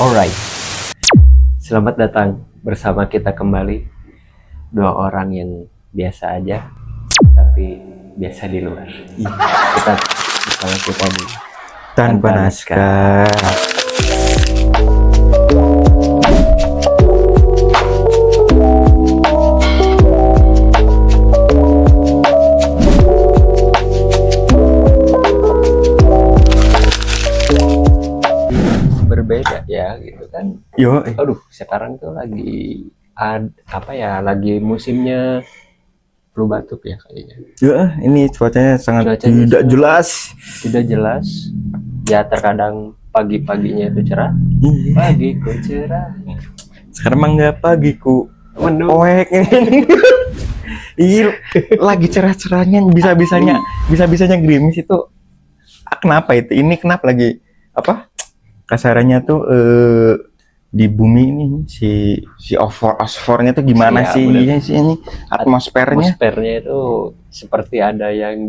Alright, selamat datang bersama kita kembali. Dua orang yang biasa aja, tapi biasa di luar. Kita bersama kita di Tanpa naskah. Berbeda ya gitu kan. Yo, Aduh, sekarang tuh lagi lagi musimnya flu batuk ya kayaknya. ini cuacanya sangat Cuacanya tidak sangat- jelas. Tidak jelas. Ya terkadang pagi-paginya itu cerah, Iya. pagiku cerah. Sekarang mah nggak pagiku. Mendung. Oek ini. Iya, lagi cerah-cerahnya bisa-bisanya gerimis itu. Kenapa itu? Ini kenapa lagi apa? Kasarannya tuh di bumi ini si osfornya tuh gimana Iya, sih? bener. Iya sih ini atmosfernya. Atmosfernya itu seperti ada yang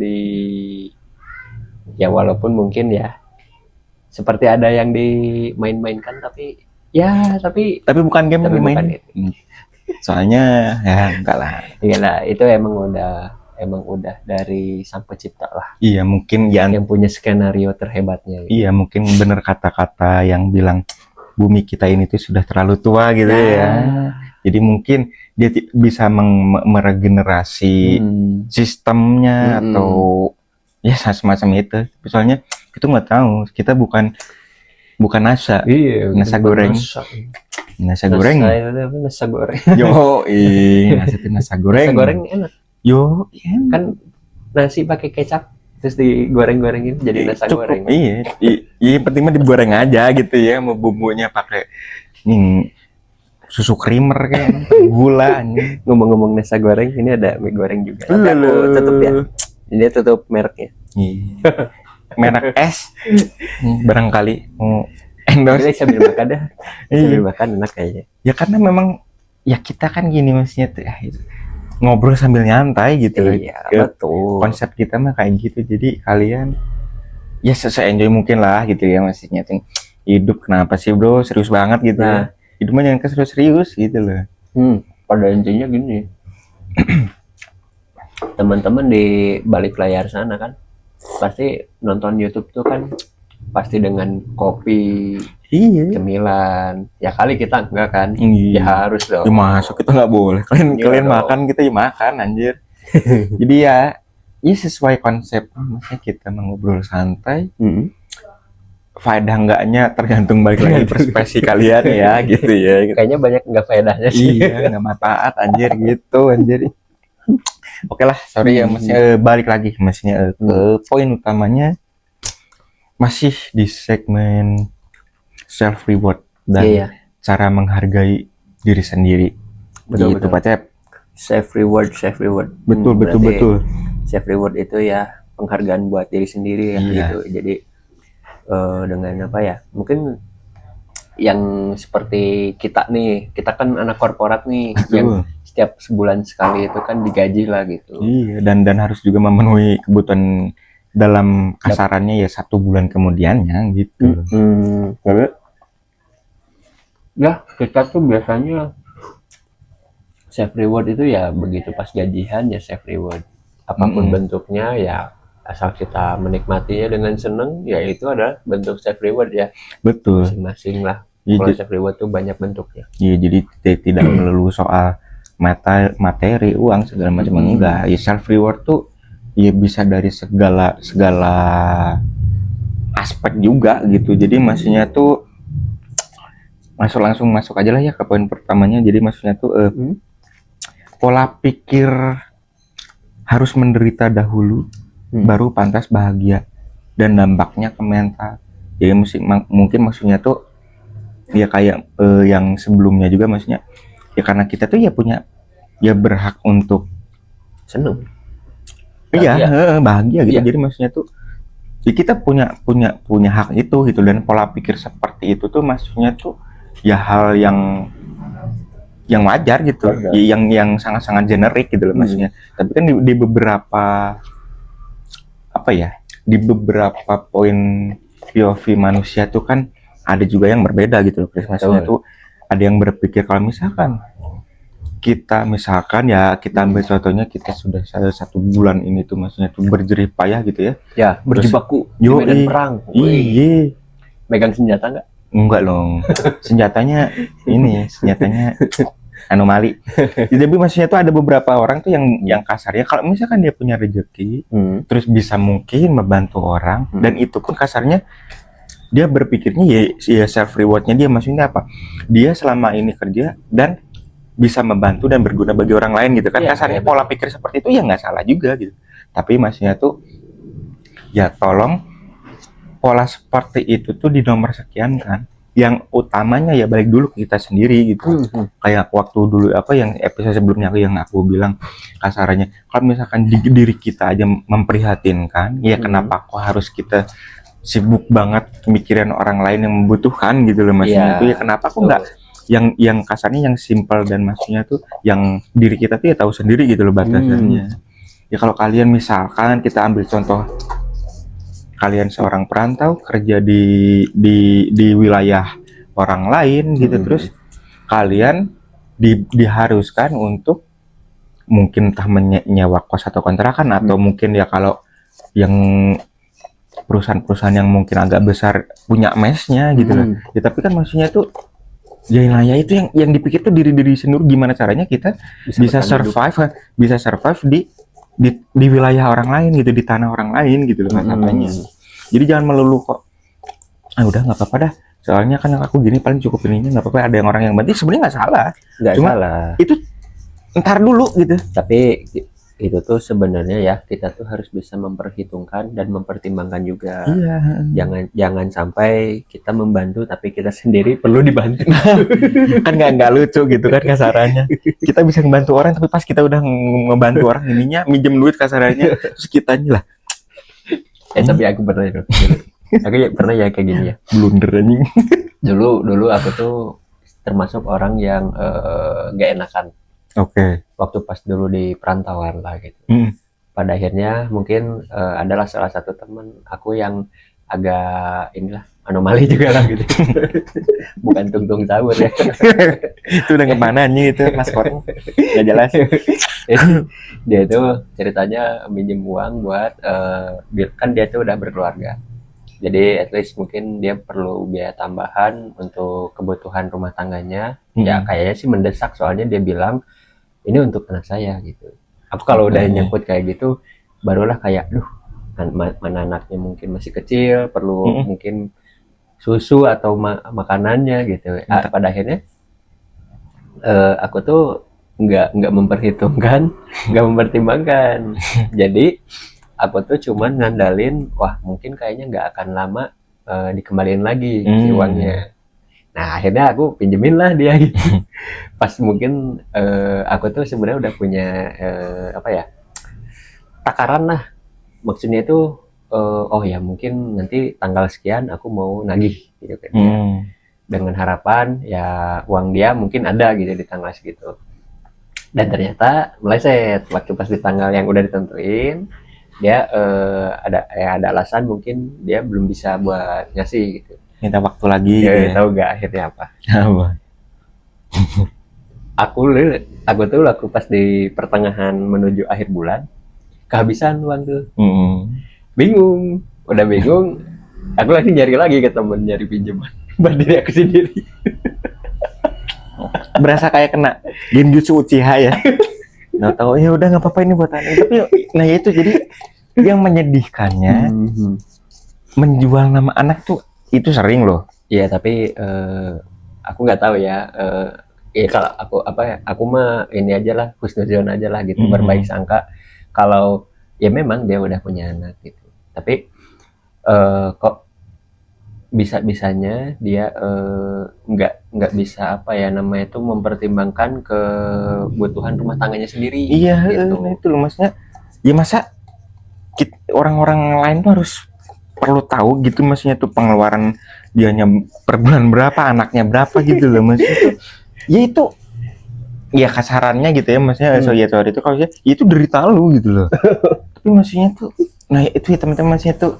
ya walaupun mungkin ya seperti ada yang dimain-mainkan tapi Tapi bukan game tapi yang bukan dimain. itu. Soalnya ya enggak lah. Iyalah, itu emang udah dari sang pencipta lah Iya mungkin ya, yang punya skenario terhebatnya. iya mungkin bener kata-kata yang bilang bumi kita ini tuh sudah terlalu tua gitu Nah. ya. Jadi mungkin dia bisa meregenerasi sistemnya atau ya semacam itu. Misalnya kita nggak tahu, kita bukan NASA. Iya, Nasi goreng. Nasi goreng. Nasi goreng. Yo, nasi itu nasi goreng. Nasi goreng enak. Yo, iya. Kan nasi pakai kecap terus digoreng-gorengin jadi nasi Cukup, goreng. iya. Iya, penting mah digoreng aja gitu ya, mau bumbunya pakai susu creamer kayak gula. Ngomong-ngomong nasi goreng, ini ada mie goreng juga. Nanti aku tutup ya. Ini tutup mereknya. Iya. Merek es barangkali mau endorse. Jadi sambil makan dah. Sambil makan enak kayaknya. Ya karena memang ya kita kan gini maksudnya tuh ngobrol sambil nyantai gitu. Iya, betul. Konsep kita mah kayak gitu. Jadi kalian ya se-enjoy mungkin lah gitu ya maksudnya tuh. Hidup kenapa sih bro serius banget gitu. Nah. Hidup mah jangan serius gitu loh. Pada intinya gini. Teman-teman di balik layar sana kan pasti nonton YouTube tuh kan pasti dengan kopi, Iya. cemilan. Ya kali kita enggak kan? Iya. Ya harus dong. Ya masuk kita nggak boleh. Kalian dong. makan kita ya makan anjir. Jadi ya sesuai konsep. Maksudnya kita ngobrol santai. Faedah enggaknya tergantung balik lagi perspektif kalian ya gitu ya. Kayaknya banyak enggak faedahnya sih. Iya, nggak manfaat anjir gitu anjir. Oke lah, sorry ya masnya balik lagi maksudnya ke poin utamanya masih di segmen self reward dan Iya. cara menghargai diri sendiri. Betul, Gitu betul. Pak Cep. Self reward. Betul. Self reward itu ya penghargaan buat diri sendiri ya Iya. gitu. Jadi dengan apa ya? Mungkin yang seperti kita kan anak korporat nih yang setiap sebulan sekali itu kan digaji lah gitu. Iya, dan harus juga memenuhi kebutuhan dalam kasarannya ya 1 bulan kemudiannya gitu. Ya kita tuh biasanya self reward itu ya begitu pas gajian ya self reward. Apapun bentuknya ya asal kita menikmatinya dengan seneng ya itu adalah bentuk self reward ya. Betul. Masing-masing lah. Iya, Kalau self reward tuh banyak bentuknya. Iya, jadi tidak melulu soal materi, uang segala macam enggak. Ya self reward tuh ya bisa dari segala aspek juga gitu. Jadi maksudnya tuh langsung masuk aja lah ya ke poin pertamanya. Jadi maksudnya tuh pola pikir harus menderita dahulu baru pantas bahagia dan dampaknya ke mental. Jadi mungkin maksudnya tuh ya kayak yang sebelumnya juga maksudnya ya karena kita tuh ya punya ya berhak untuk seneng. Iya, bahagia gitu. Iya. Jadi maksudnya tuh ya kita punya hak itu gitu, dan pola pikir seperti itu tuh maksudnya tuh ya hal yang wajar gitu. Yang sangat-sangat generik gitu loh maksudnya. Tapi kan di beberapa apa ya? Di beberapa poin POV manusia tuh kan ada juga yang berbeda gitu loh Chris. Maksudnya tuh ada yang berpikir kalau misalkan kita ambil contohnya kita sudah 1 bulan ini tuh maksudnya tuh berjerih payah gitu ya. Ya, berjibaku di medan perang. Iya. Megang senjata nggak? Enggak dong. Senjatanya anomali. Jadi maksudnya tuh ada beberapa orang tuh yang kasarnya kalau misalkan dia punya rezeki, terus bisa mungkin membantu orang dan itu pun kasarnya dia berpikirnya ya self rewardnya dia, maksudnya apa? Dia selama ini kerja dan bisa membantu dan berguna bagi orang lain gitu kan. Kasarnya pola pikir seperti itu ya nggak salah juga gitu. Tapi maksudnya tuh ya tolong pola seperti itu tuh di nomor sekian kan. Yang utamanya ya balik dulu ke kita sendiri gitu. Kayak waktu dulu yang episode sebelumnya yang aku bilang kasarnya kalau misalkan diri kita aja memprihatinkan, ya kenapa kok harus kita sibuk banget mikirin orang lain yang membutuhkan gitu loh maksudnya itu ya kenapa kok nggak yang kasarnya yang simpel dan maksudnya tuh yang diri kita tuh ya tahu sendiri gitu loh batasannya. Ya kalau kalian misalkan kita ambil contoh kalian seorang perantau kerja di wilayah orang lain gitu terus kalian diharuskan untuk mungkin entah menyewa kos atau kontrakan atau mungkin ya kalau yang perusahaan-perusahaan yang mungkin agak besar punya mesnya gitu loh. Ya tapi kan maksudnya tuh ya itu yang dipikir tuh diri sendiri gimana caranya kita bisa survive di wilayah orang lain gitu, di tanah orang lain gitu loh katanya. Jadi jangan melulu kok udah nggak apa-apa dah soalnya kan aku gini paling cukup ininya nggak apa-apa ada yang orang yang penting sebenarnya nggak salah itu ntar dulu gitu. Tapi itu tuh sebenarnya ya kita tuh harus bisa memperhitungkan dan mempertimbangkan juga. Jangan sampai kita membantu tapi kita sendiri perlu dibantu. Kan nggak lucu gitu kan kasarannya. Kita bisa membantu orang tapi pas kita udah ngebantu orang ininya minjem duit kasarannya terus kitanya lah. Tapi aku pernah itu. Aku pernah ya kayak gini ya. Blunder anjing. Dulu aku tuh termasuk orang yang gak enakan. Waktu pas dulu di perantauan lah gitu. Pada akhirnya mungkin adalah salah satu teman aku yang agak inilah anomali juga lah gitu. Bukan tung-tung sahur ya. Itu udah kemana nih itu maskotnya nggak jelas. Dia itu ceritanya minjem uang buat kan dia tuh udah berkeluarga. Jadi at least mungkin dia perlu biaya tambahan untuk kebutuhan rumah tangganya. Ya kayaknya sih mendesak soalnya dia bilang ini untuk anak saya gitu. Aku kalau udah nyangkut kayak gitu, barulah kayak, mana anaknya mungkin masih kecil, perlu mungkin susu atau makanannya gitu. Pada akhirnya aku tuh nggak memperhitungkan, nggak mempertimbangkan. Jadi aku tuh cuman ngandalin, wah mungkin kayaknya nggak akan lama dikembaliin lagi si uangnya. Nah akhirnya aku pinjemin lah dia gitu. Pas mungkin aku tuh sebenarnya udah punya takaran lah. Maksudnya itu oh ya mungkin nanti tanggal sekian aku mau nagih gitu kan. Dengan harapan ya uang dia mungkin ada gitu di tanggal segitu. Dan ternyata meleset waktu pas di tanggal yang udah ditentuin dia ada alasan mungkin dia belum bisa buat ngasih gitu. Minta waktu lagi gitu ya. Tahu gak akhirnya apa? Aku tuh pas di pertengahan menuju akhir bulan kehabisan uang tuh. Bingung, udah bingung. Aku lagi nyari lagi ke temen nyari pinjaman buat diri aku sendiri. Berasa kayak kena Genjutsu Uchiha ya. Nah tahu ya udah nggak apa-apa ini buat aneh. Tapi nah itu jadi yang menyedihkannya menjual nama anak tuh itu sering loh. Iya tapi aku nggak tahu ya. Ya kalau aku mah ini aja lah, husnuzon aja lah gitu, berbaik sangka kalau ya memang dia udah punya anak gitu. Tapi kok bisa-bisanya dia nggak bisa namanya itu mempertimbangkan kebutuhan rumah tangganya sendiri. Iya gitu. Itu loh maksudnya. Ya masa orang-orang lain tuh harus perlu tahu gitu maksudnya tuh pengeluaran dianya per bulan berapa, anaknya berapa gitu loh maksudnya tuh. Ya itu ya kasarannya gitu ya maksudnya sorry itu kalau itu derita lu gitu loh. Tapi maksudnya tuh nah itu ya teman-teman maksudnya tuh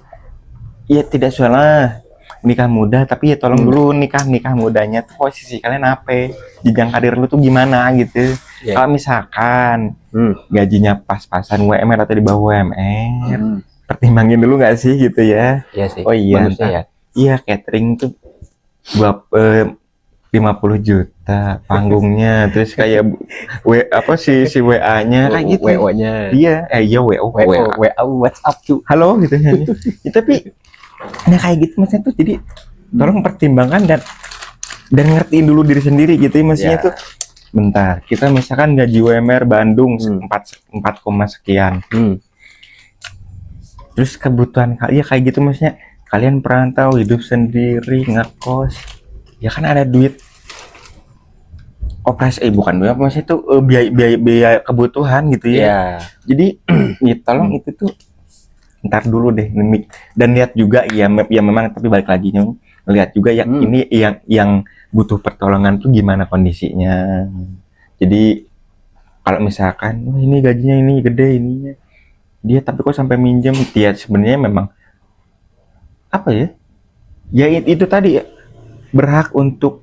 ya tidak salah nikah muda, tapi ya tolong dulu nikah mudanya tuh posisi kalian apa, jenjang karir lu tuh gimana gitu. Kalau misalkan gajinya pas-pasan UMR atau di bawah UMR, pertimbangin dulu nggak sih gitu ya. Iya sih. Oh iya, Bagusnya ya. iya catering tuh 50 juta panggungnya, terus kayak apa si WA-nya kayak gitu. WO-nya. Iya, iya WO, WhatsApp tuh. halo gitu ya. Ya, tapi nah kayak gitu maksudnya tuh, jadi tolong pertimbangkan dan ngertiin dulu diri sendiri gitu ya, maksudnya tuh bentar, kita misalkan gaji UMR Bandung 4 sekian. Terus kebutuhan ya kayak gitu, maksudnya kalian perantau hidup sendiri ngekos, ya kan ada duit operasi, bukan duit, maksudnya tuh biaya kebutuhan gitu ya. Jadi ya tolong itu tuh ntar dulu deh, dan lihat juga ya memang, tapi balik lagi lihat juga ya ini yang butuh pertolongan tuh gimana kondisinya. Jadi kalau misalkan ini gajinya ini gede ininya dia, tapi kok sampai minjem, dia sebenarnya memang apa ya itu tadi ya, berhak untuk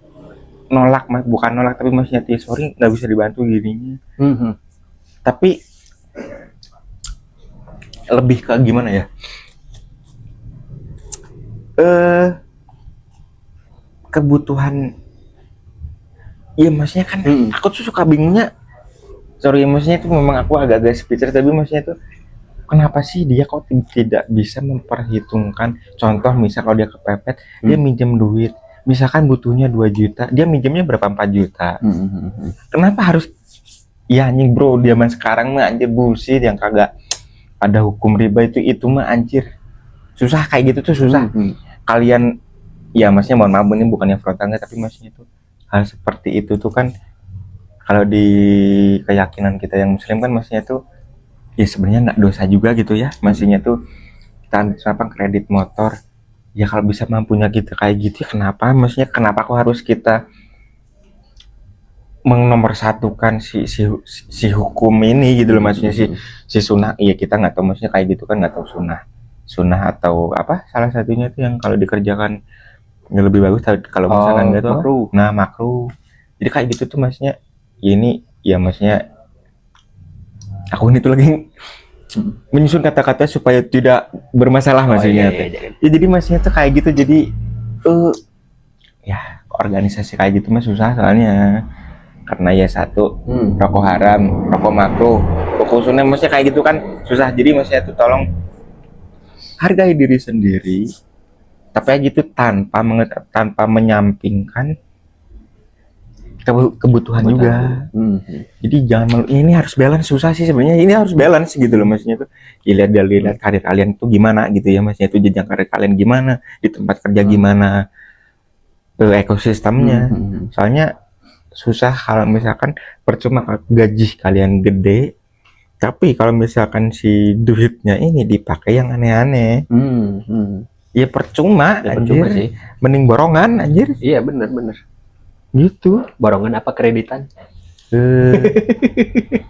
nolak, bukan nolak tapi maksudnya sorry nggak bisa dibantu gininya. Tapi lebih ke gimana ya, kebutuhan ya, maksudnya kan aku tuh suka bingungnya, sorry maksudnya itu memang aku agak-agak speechless, tapi maksudnya tuh kenapa sih dia kok tidak bisa memperhitungkan, contoh misal kalau dia kepepet, dia minjem duit, misalkan butuhnya 2 juta, dia minjemnya berapa, 4 juta. Kenapa harus, ya anjing bro, zaman sekarang mah anjir bullshit, yang kagak ada hukum riba itu mah anjir susah, kayak gitu tuh susah. Kalian ya maksudnya mohon maaf ini bukannya frontal enggak, tapi maksudnya tuh hal seperti itu tuh kan kalau di keyakinan kita yang muslim kan maksudnya tuh ya sebenarnya nggak dosa juga gitu ya, maksudnya tuh tanpa kredit motor ya, kalau bisa mampunya kita kayak gitu ya kenapa, maksudnya kenapa kok harus kita menomorsatukan si hukum ini gitu loh, maksudnya si sunnah. Iya kita nggak tahu, maksudnya kayak gitu kan nggak tahu sunnah atau apa salah satunya tuh yang kalau dikerjakan yang lebih bagus, kalau misalkan nggak tuh makruh. Jadi kayak gitu tuh maksudnya ya ini ya, maksudnya aku ini tuh lagi menyusun kata-kata supaya tidak bermasalah maksudnya. Ya jadi maksudnya tuh kayak gitu, jadi ya organisasi kayak gitu mah susah soalnya, karena ya satu rokok haram, rokok makruh, rokok sunnah, maksudnya kayak gitu kan susah. Jadi maksudnya tuh tolong hargai diri sendiri, tapi aja gitu tanpa menyampingkan kebutuhan juga. Jadi jangan ini harus balance, susah sih sebenarnya, ini harus balance gitu loh, maksudnya tuh lihat karir kalian tuh gimana gitu ya, maksudnya tuh jenjang karir kalian gimana, di tempat kerja gimana, ekosistemnya. Soalnya susah kalau misalkan percuma gaji kalian gede, tapi kalau misalkan si duitnya ini dipakai yang aneh-aneh, ya percuma, ya, anjir. Sih. Mending borongan anjir. Iya bener gitu. Borongan apa kreditan?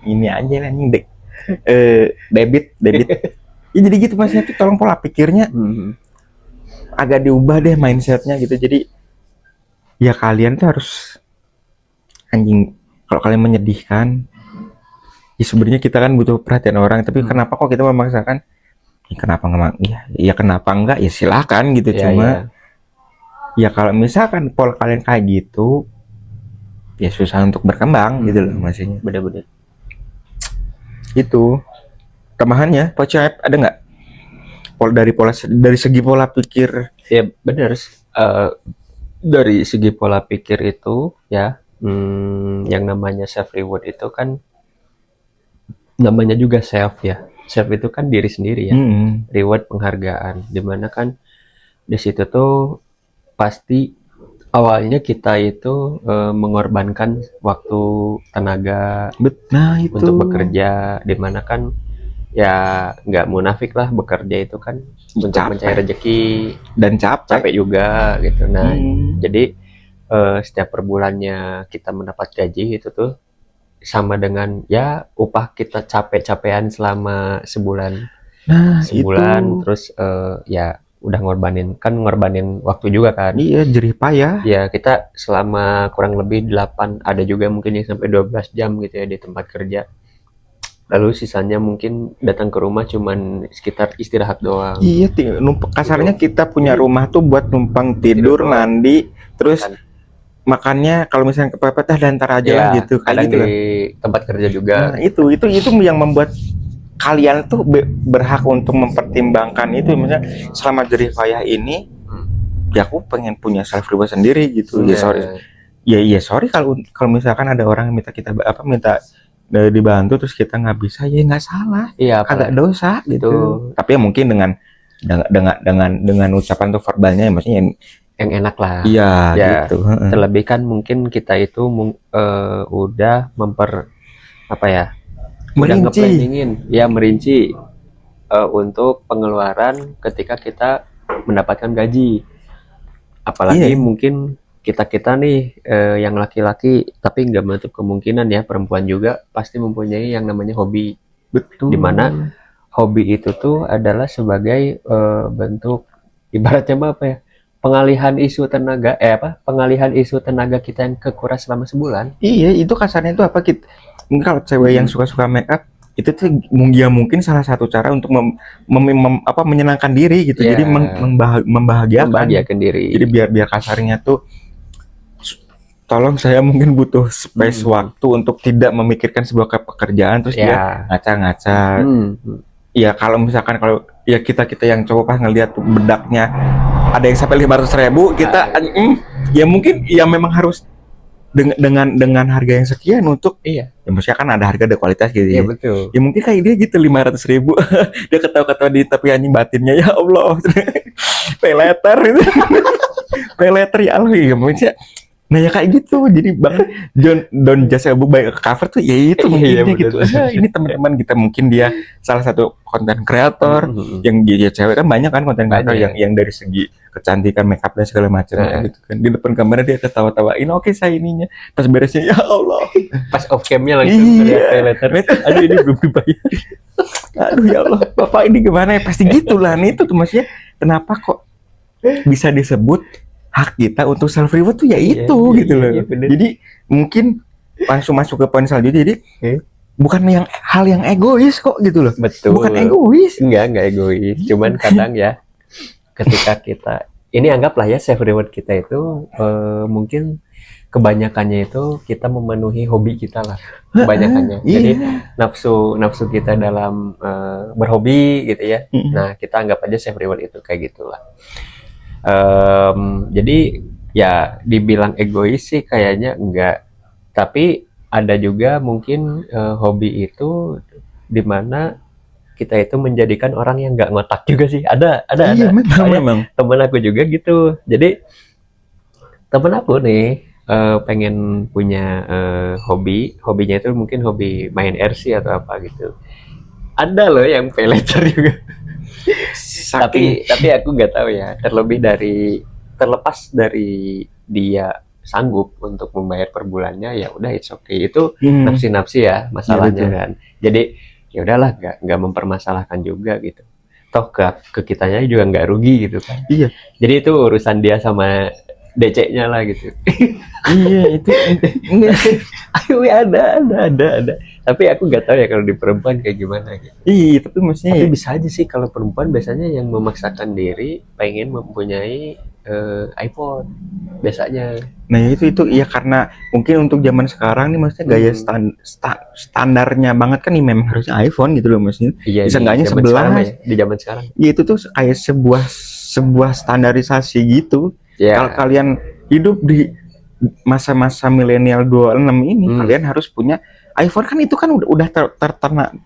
Ini aja anjing dek. Debit. Ya jadi gitu maksudnya tuh tolong pola pikirnya agak diubah deh mindsetnya gitu. Jadi ya kalian tuh harus anjing, kalau kalian menyedihkan ya sebenarnya kita kan butuh perhatian orang, tapi kenapa kok kita memaksakan? Ya, kenapa nggak? Ya kenapa enggak? Ya silakan gitu. Cuma ya kalau misalkan pola kalian kayak gitu ya susah untuk berkembang gitu loh, maksudnya. Bener-bener itu tambahannya Pocep ada nggak dari segi pola pikir? Ya bener, dari segi pola pikir itu ya, yang namanya self reward itu kan namanya juga self ya. Self itu kan diri sendiri ya. Reward penghargaan, dimana kan di situ tuh pasti awalnya kita itu mengorbankan waktu, tenaga untuk bekerja, dimana kan ya nggak munafik lah, bekerja itu kan untuk mencari rezeki dan capek juga gitu. Nah jadi setiap per bulannya kita mendapat gaji itu tuh sama dengan ya upah kita capek-capean selama sebulan. Terus ya udah ngorbanin waktu juga kan. Iya, jerih payah. Ya kita selama kurang lebih 8, ada juga mungkin yang sampai 12 jam gitu ya di tempat kerja. Lalu sisanya mungkin datang ke rumah cuman sekitar istirahat doang. Iya, kasarnya kita punya rumah tuh buat numpang tidur, doang. mandi, terus Kan. makannya kalau misalnya kepepet dan ntar aja Ya, lah gitu, kayak kadang gitu di lah. tempat kerja juga. Nah, itu yang membuat kalian tuh berhak untuk mempertimbangkan itu, misalnya selama jerih payah ini ya aku pengen punya self reward sendiri gitu. Ya sorry, sorry kalau misalkan ada orang yang minta dibantu terus kita nggak bisa, ya nggak salah, Iya, kagak dosa gitu. Tapi ya mungkin dengan ucapan tuh verbalnya ya, maksudnya yang enak lah. iya Ya, gitu. terlebih kan mungkin kita itu udah udah merinci untuk pengeluaran ketika kita mendapatkan gaji. Apalagi mungkin kita nih yang laki-laki, tapi nggak menutup kemungkinan ya perempuan juga pasti mempunyai yang namanya hobi. Betul. Dimana hobi itu tuh adalah sebagai bentuk ibaratnya apa ya? Pengalihan isu tenaga kita yang kekuras selama sebulan. Iya, itu kasarnya itu apa kita kalau cewek yang suka make up itu tuh mungkin salah satu cara untuk menyenangkan diri gitu. Jadi membahagiakan diri. Jadi biar kasarnya tuh, tolong saya mungkin butuh space waktu untuk tidak memikirkan sebuah pekerjaan terus dia ngaca-ngaca. Ya kalau misalkan ya kita yang cowok pas ngelihat bedaknya ada yang sampai 500.000, kita ya mungkin ya memang harus dengan harga yang sekian untuk ya maksudnya kan ada harga ada kualitas gitu ya. Iya betul. Ya mungkin kayak dia gitu 500.000 dia ketawa-ketawa di tapi anjing batinnya, ya Allah. Pay later gitu. Pay later ya Allah ya maksudnya. Nah ya kayak gitu, jadi bahkan don't just buy cover tuh ya itu mungkin dia gitu. Ini teman-teman kita mungkin dia salah satu konten kreator yang dia cewek kan banyak kan konten kreator yang dari segi kecantikan, makeup dan segala macam gitu kan. Di depan kamera dia ketawa-tawain, oke saya ininya. Pas beresnya ya Allah. Pas off cam-nya langsung letter. Aduh ini belum dibayar. Aduh ya Allah, Bapak ini gimana ya? Pasti gitulah nih itu tuh maksudnya kenapa kok bisa disebut hak kita untuk self reward tuh ya itu gitu loh. Jadi mungkin langsung masuk ke poin selanjutnya. Jadi bukan hal yang egois kok gitu loh. Betul. Bukan egois. Enggak egois. Cuman kadang ya ketika kita ini anggaplah ya self reward kita itu mungkin kebanyakannya itu kita memenuhi hobi kita lah. Kebanyakannya. Jadi nafsu kita dalam berhobi gitu ya. Nah, kita anggap aja self reward itu kayak gitulah. Jadi ya dibilang egois sih kayaknya enggak, tapi ada juga mungkin hobi itu dimana kita itu menjadikan orang yang nggak ngotak juga sih, ada memang. Temen aku juga gitu. Jadi temen aku nih pengen punya hobinya itu mungkin hobi main RC atau apa gitu, ada loh yang pay later juga. Tapi aku nggak tahu ya, terlepas dari dia sanggup untuk membayar per bulannya, ya udah it's okay, itu nafsi ya masalahnya kan. Jadi ya udahlah, nggak mempermasalahkan juga gitu, toh ke kitanya juga nggak rugi gitu kan. Iya, jadi itu urusan dia sama DC-nya lah gitu. Iya itu Ayo ada. Tapi aku nggak tahu ya kalau di perempuan kayak gimana gitu. Iya, tapi maksudnya tapi bisa aja sih kalau perempuan biasanya yang memaksakan diri pengen mempunyai iPhone biasanya. Nah itu ya karena mungkin untuk zaman sekarang nih maksudnya gaya standarnya banget kan nih memang harusnya iPhone gitu loh maksudnya. Iya, bisa enggaknya 11 ya, di zaman sekarang. Iya itu tuh kayak sebuah standarisasi gitu. Kalau kalian hidup di masa-masa milenial 26 ini, kalian harus punya iPhone kan, itu kan udah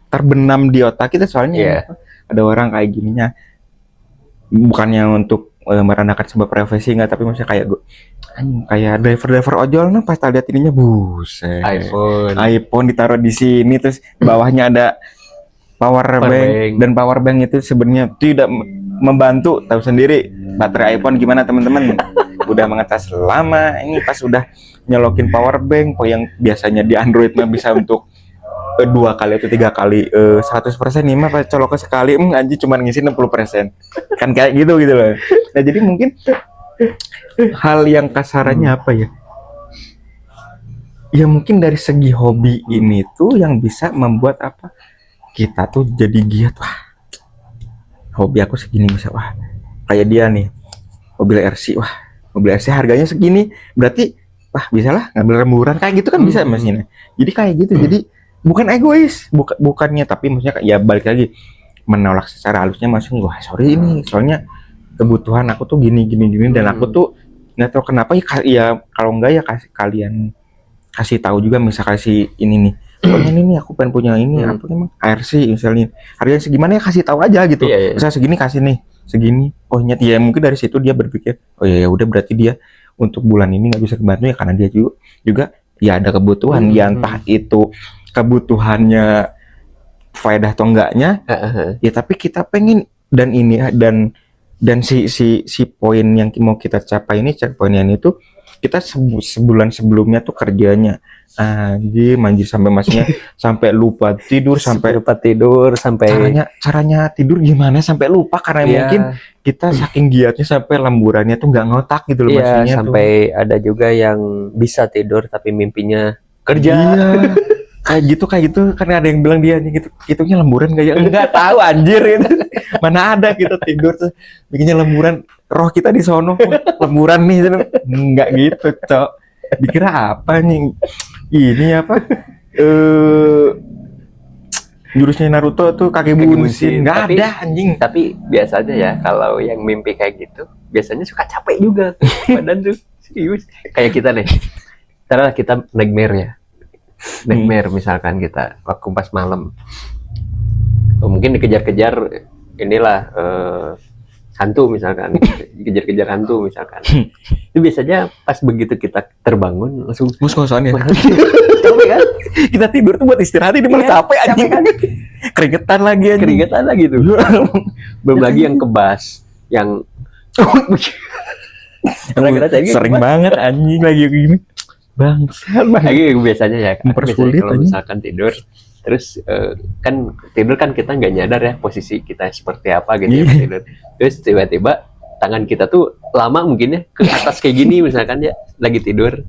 terbenam di otak kita soalnya. Ada orang kayak gininya, bukannya untuk merendahkan sebuah profesi enggak, tapi maksudnya kayak driver ojol nah pas lihat ininya buset. iPhone ditaruh di sini terus bawahnya ada power bank. Dan power bank itu sebenarnya tidak membantu, tahu sendiri baterai iPhone gimana teman-teman. Udah mengetas lama, ini pas udah nyolokin power bank yang biasanya di Android mah bisa untuk 2 kali atau 3 kali 100% nih mah pas colok sekali anjing cuma ngisi 60%. Kan kayak gitu loh. Nah, jadi mungkin hal yang kasarannya apa ya? Ya mungkin dari segi hobi ini tuh yang bisa membuat apa? Kita tuh jadi giat. Wah, hobi aku segini bisa. Wah, kayak dia nih. Mobil RC. Wah, mobil RC harganya segini. Berarti wah, bisa lah ngambil rembulan kayak gitu kan bisa maksudnya. Jadi kayak gitu. Jadi bukan egois, bukannya, tapi maksudnya ya balik lagi menolak secara halusnya, maksudnya wah sorry ini soalnya kebutuhan aku tuh gini dan aku tuh nggak tahu kenapa ya kalau enggak ya kasih tahu juga, misal kasih ini nih pokoknya ini nih aku pengen punya ini apa emang RC misalnya harganya segimana ya kasih tahu aja gitu. Misal segini kasih nih segini, oh nyet ya mungkin dari situ dia berpikir oh ya udah berarti dia untuk bulan ini nggak bisa kebantu ya karena dia juga ya ada kebutuhan ya, entah itu kebutuhannya faedah atau enggaknya ya, tapi kita pengen dan ini dan si poin yang mau kita capai ini, checkpointnya itu kita sebulan sebelumnya tuh kerjanya manjir sampai masnya sampai lupa tidur sampai caranya tidur gimana sampai lupa karena mungkin kita saking giatnya sampai lemburannya tuh nggak ngotak gitu loh maksudnya sampai tuh. Ada juga yang bisa tidur tapi mimpinya kerja. Kayak gitu karena ada yang bilang dia gitu hitungnya lemburan nggak ya, nggak tahu anjir itu mana ada kita tidur tuh bikinnya lemburan, roh kita di sono lemburan nih nggak gitu cok, dikira apa nih ini apa jurusnya Naruto tuh kaki bunshin, nggak ada anjing. Tapi biasanya ya kalau yang mimpi kayak gitu biasanya suka capek juga badan tuh serius. Kayak kita nih taruhlah kita nightmare misalkan kita waktu pas malam mungkin dikejar-kejar inilah hantu misalkan dikejar-kejar hantu misalkan itu biasanya pas begitu kita terbangun langsung ngos-ngosan ya capek kan, kita tidur tuh buat istirahat ini malah capek anjing kan? keringetan lagi tuh belum lagi yang kebas yang sering banget anjing lagi gini lagi biasanya ya mempersulit kalau misalkan tidur terus kan tidur kan kita nggak nyadar ya posisi kita seperti apa gitu ya tidur, terus tiba-tiba tangan kita tuh lama mungkin ya ke atas kayak gini misalkan ya lagi tidur,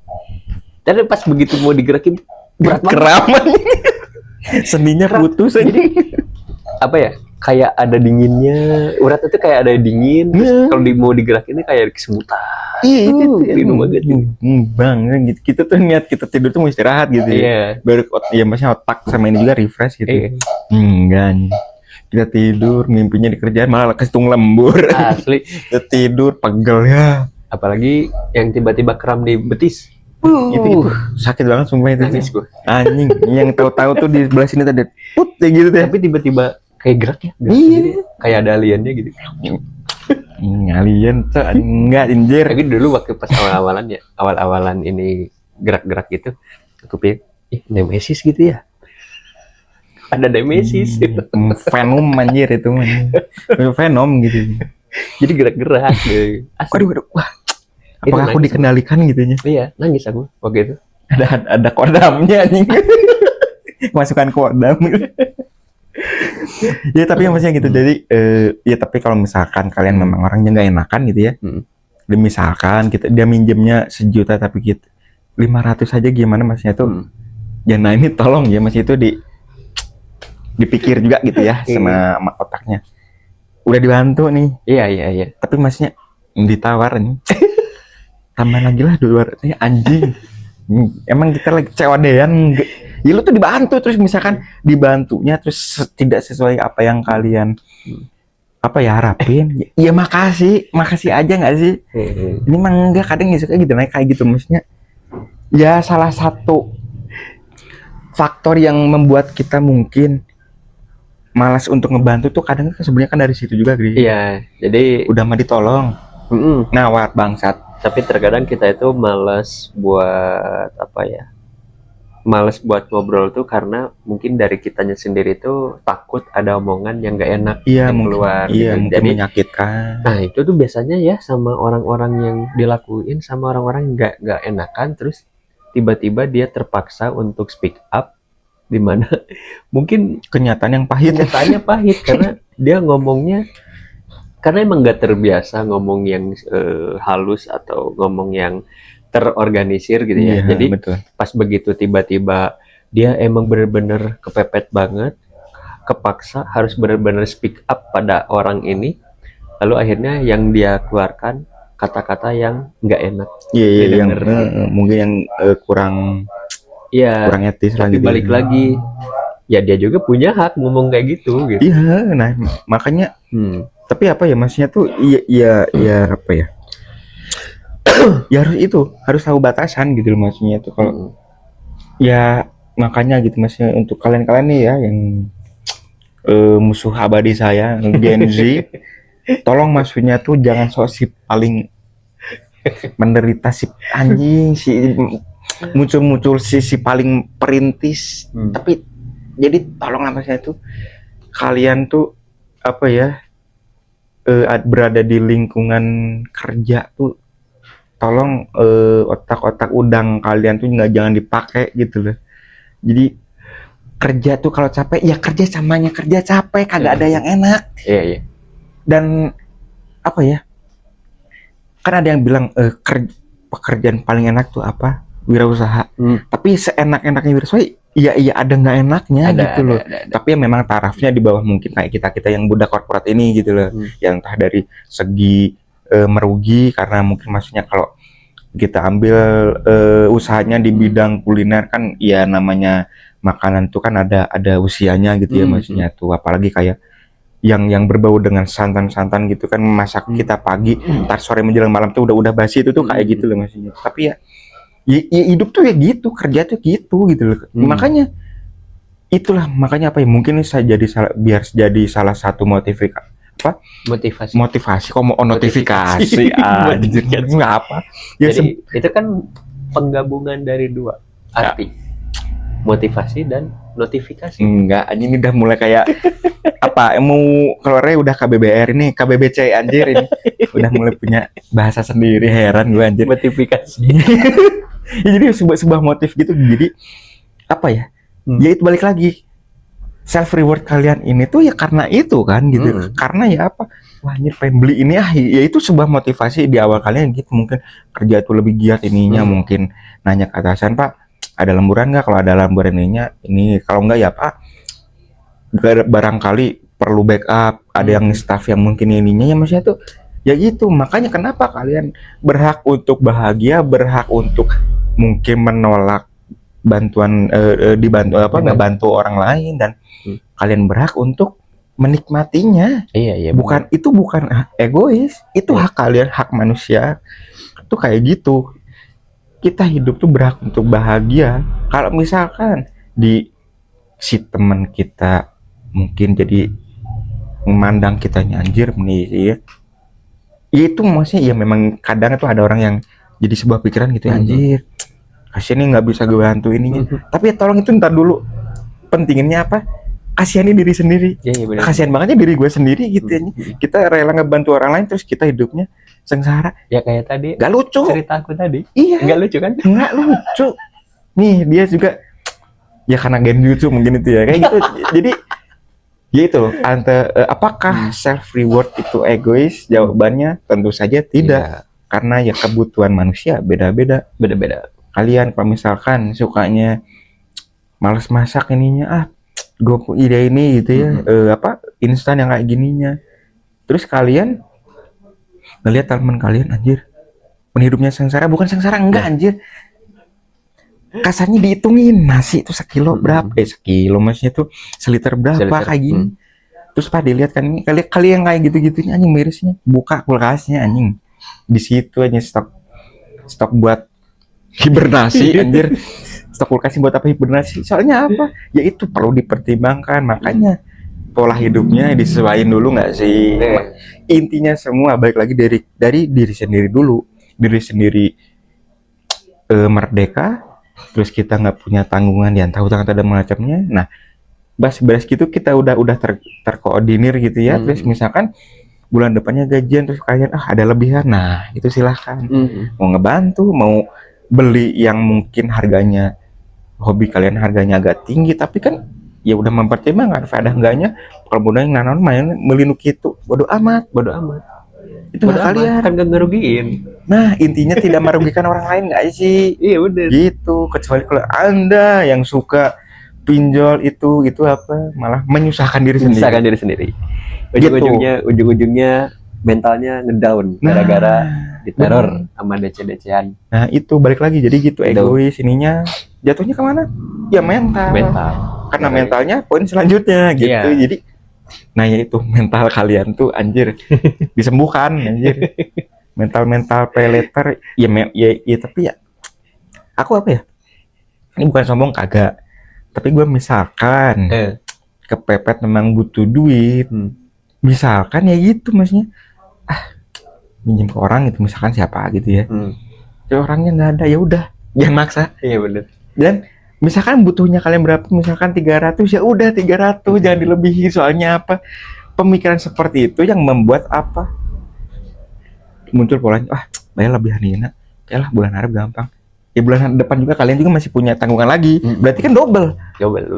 dan pas begitu mau digerakin berat keraman seninya putus aja. Jadi apa ya kayak ada dinginnya, urat itu kayak ada dingin, kalau mau digerakin ini kayak kesemutan. Itu banget bang gitu. Kita tuh niat kita tidur tuh mau istirahat gitu ya. Baru ya maksudnya otak sama ini juga refresh gitu. Enggak. Kita tidur mimpinya di kerjaan malah kesetung lembur. Asli. Kita tidur pegel ya. Apalagi yang tiba-tiba kram di betis. Itu sakit banget sumpah itu. Anjing yang tahu-tahu tuh di sebelah sini tadi put kayak gitu deh. Tapi tiba-tiba kayak gerak ya. Kayak ada aliennya gitu. Alien tuh enggak anjir. Tapi dulu waktu pas awal-awalan ini gerak-gerak gitu aku pikir Nemesis gitu ya, ada Nemesis Venom anjir itu Venom gitu jadi gerak-gerak gitu. Aduh wah apakah aku dikendalikan gitu ya? Iya nangis aku waktu itu ada kodamnya anjing masukkan kodam ya tapi yang maksudnya gitu jadi ya tapi kalau misalkan kalian memang orangnya nggak enakan gitu ya dan misalkan dia minjemnya 1 juta tapi kita 500 aja gimana maksudnya tuh ya nah ini tolong ya masih itu dipikir juga gitu ya sama otaknya udah dibantu nih iya tapi maksudnya ditawar nih tambah lagi lah 200 anjing emang kita lagi cewadean ya lu tuh dibantu terus misalkan dibantunya terus tidak sesuai apa yang kalian apa ya harapin ya makasih aja nggak sih ini mah enggak kadang ya suka gitu naik kayak gitu maksudnya ya salah satu faktor yang membuat kita mungkin malas untuk ngebantu tuh kadang sebenarnya kan dari situ juga Gri. Iya jadi udah mah ditolong nawar bangsat. Tapi terkadang kita itu malas buat malas buat ngobrol tuh karena mungkin dari kitanya sendiri tuh takut ada omongan yang nggak enak yang keluar gitu. Jadi menyakitkan. Nah itu tuh biasanya ya sama orang-orang yang dilakuin sama orang-orang nggak enakan terus tiba-tiba dia terpaksa untuk speak up dimana mungkin Kenyataan yang pahit. kenyataannya pahit karena dia ngomongnya karena emang nggak terbiasa ngomong yang halus atau ngomong yang terorganisir gitu ya. Iya, Jadi betul. pas begitu tiba-tiba dia emang bener-bener kepepet banget, kepaksa harus bener-bener speak up pada orang ini, lalu akhirnya yang dia keluarkan kata-kata yang nggak enak Iya, iya, yang didengar. mungkin yang kurang Iya, etis lah tapi gitu. balik lagi, ya dia juga punya hak ngomong kayak gitu gitu. Iya, nah makanya tapi apa ya maksudnya tuh iya apa ya? Ya harus tahu batasan gitu loh maksudnya tuh kalau ya makanya gitu maksudnya untuk kalian-kalian nih ya yang musuh abadi saya Gen Z, tolong maksudnya tuh jangan sok si paling menderita si anjing si muncul si paling perintis, tapi jadi tolonglah maksudnya tuh kalian tuh apa ya berada di lingkungan kerja tuh tolong otak-otak udang kalian tuh jangan dipakai gitu loh. Jadi kerja tuh kalau capek ya kerja samanya kerja capek kagak ada yang enak. Iya. Dan apa ya? Kan ada yang bilang pekerjaan paling enak tuh apa? Wirausaha. Tapi seenak-enaknya wirausaha iya ada nggak enaknya gitu loh. Tapi ya memang tarafnya di bawah mungkin kayak kita yang budak korporat ini gitu loh. Yang entah dari segi merugi karena mungkin maksudnya kalau kita ambil usahanya di bidang kuliner kan ya namanya makanan tuh kan ada usianya gitu ya maksudnya tuh apalagi kayak yang berbau dengan santan-santan gitu kan masak kita pagi ntar sore menjelang malam tuh udah basi itu tuh kayak gitu loh maksudnya. Tapi ya hidup tuh ya gitu, kerja tuh gitu loh. Makanya apa ya mungkin saya biar jadi salah satu motivasi kok mau notifikasi anjir nggak apa ya. Jadi itu kan penggabungan dari dua arti motivasi dan notifikasi. Enggak, ini udah mulai kayak apa mau keluarnya udah KBBR ini KBBC anjir ini udah mulai punya bahasa sendiri, heran gue anjir. Notifikasi. Ya, jadi sebuah motif gitu. Jadi apa ya ya itu balik lagi self reward kalian ini tuh ya karena itu kan gitu. Karena ya apa wah anjir pengen beli ini ya itu sebuah motivasi di awal kalian gitu. Mungkin kerja tuh lebih giat ininya mungkin nanya ke atasan, Pak ada lemburan nggak? Kalau ada lemburan ini kalau nggak ya Pak barangkali perlu backup, ada yang staff yang mungkin ininya ya maksudnya tuh ya gitu. Makanya kenapa kalian berhak untuk bahagia, berhak untuk mungkin menolak bantuan dibantu nggak bantu orang lain dan kalian berhak untuk menikmatinya. Iya bukan itu bukan egois, itu hak kalian, hak manusia tuh kayak gitu. Kita hidup tuh berhak untuk bahagia. Kalau misalkan di si teman kita mungkin jadi memandang kitanya anjir nih ya itu maksudnya ya memang kadang tuh ada orang yang jadi sebuah pikiran gitu ya anjir kasihan nih nggak bisa gue bantu ininya. Tapi ya tolong itu ntar dulu pentinginnya apa kasihani diri sendiri. Kasihan bangetnya diri gue sendiri gitu ya. Kita rela ngebantu orang lain terus kita hidupnya sengsara ya kayak tadi nggak lucu cerita aku tadi. Iya nggak lucu kan? Nggak lucu nih dia juga ya karena genjutsu mungkin itu ya kayak gitu. Jadi ya itu apakah self reward itu egois? Jawabannya tentu saja tidak. Karena ya kebutuhan manusia beda-beda. Kalian kalau misalkan sukanya males masak ininya gue ide ini gitu ya instan yang kayak gininya. Terus kalian ngelihat teman kalian anjir hidupnya sengsara, bukan sengsara enggak anjir. Kasarnya dihitungin nasi itu sekilo berapa? Sekilo maksudnya tuh seliter berapa kayak gini. Terus Pak dilihat kan ini kali yang kayak gitu-gitunya anjing mirisnya. Buka kulkasnya anjing. Di situ aja stok buat hibernasi anjir. Stok kulkasnya buat apa hibernasi? Soalnya apa? Ya itu perlu dipertimbangkan. Makanya pola hidupnya disesuaikan dulu nggak sih? Intinya semua balik lagi dari diri sendiri dulu. Diri sendiri merdeka. Terus kita nggak punya tanggungan yang tahu ada macamnya. Nah, beres gitu kita udah terkoordinir gitu ya. Terus misalkan bulan depannya gajian terus kalian ada lebihan. Nah, itu silahkan. Mau ngebantu, mau beli yang mungkin harganya hobi kalian harganya agak tinggi, tapi kan ya udah mempertimbangkan faedah enggaknya. Kalau mudah yang nanon main melindungi itu bodoh amat, Bodoh amat. itu Bodoh hak amat. kalian. Kan gak ngerugiin. Nah intinya tidak merugikan orang lain nggak sih, Iya bener. gitu. Kecuali kalau anda yang suka pinjol itu apa malah menyusahkan diri sendiri. Menyusahkan diri sendiri. Ujung-ujungnya mentalnya ngedown gara-gara diteror sama DC-DC-an. Nah itu balik lagi jadi gitu, egois ininya jatuhnya kemana ya mental. Karena mentalnya poin selanjutnya gitu. Iya. Jadi nah ya itu mental kalian tuh anjir disembuhkan anjir. Mental pay later ya tapi ya aku apa ya, ini bukan sombong kagak, tapi gue misalkan kepepet memang butuh duit, misalkan ya gitu maksudnya minjem ke orang gitu, misalkan siapa gitu ya, ya orangnya nggak ada, ya udah jangan maksa. Iya bener. Dan misalkan butuhnya kalian berapa, misalkan 300, ya udah 300, jangan dilebihi. Soalnya apa, pemikiran seperti itu yang membuat apa muncul polanya, bayar lebih hari ini, ya lah bulan Arab gampang, ya bulan depan juga kalian juga masih punya tanggungan lagi, berarti kan double.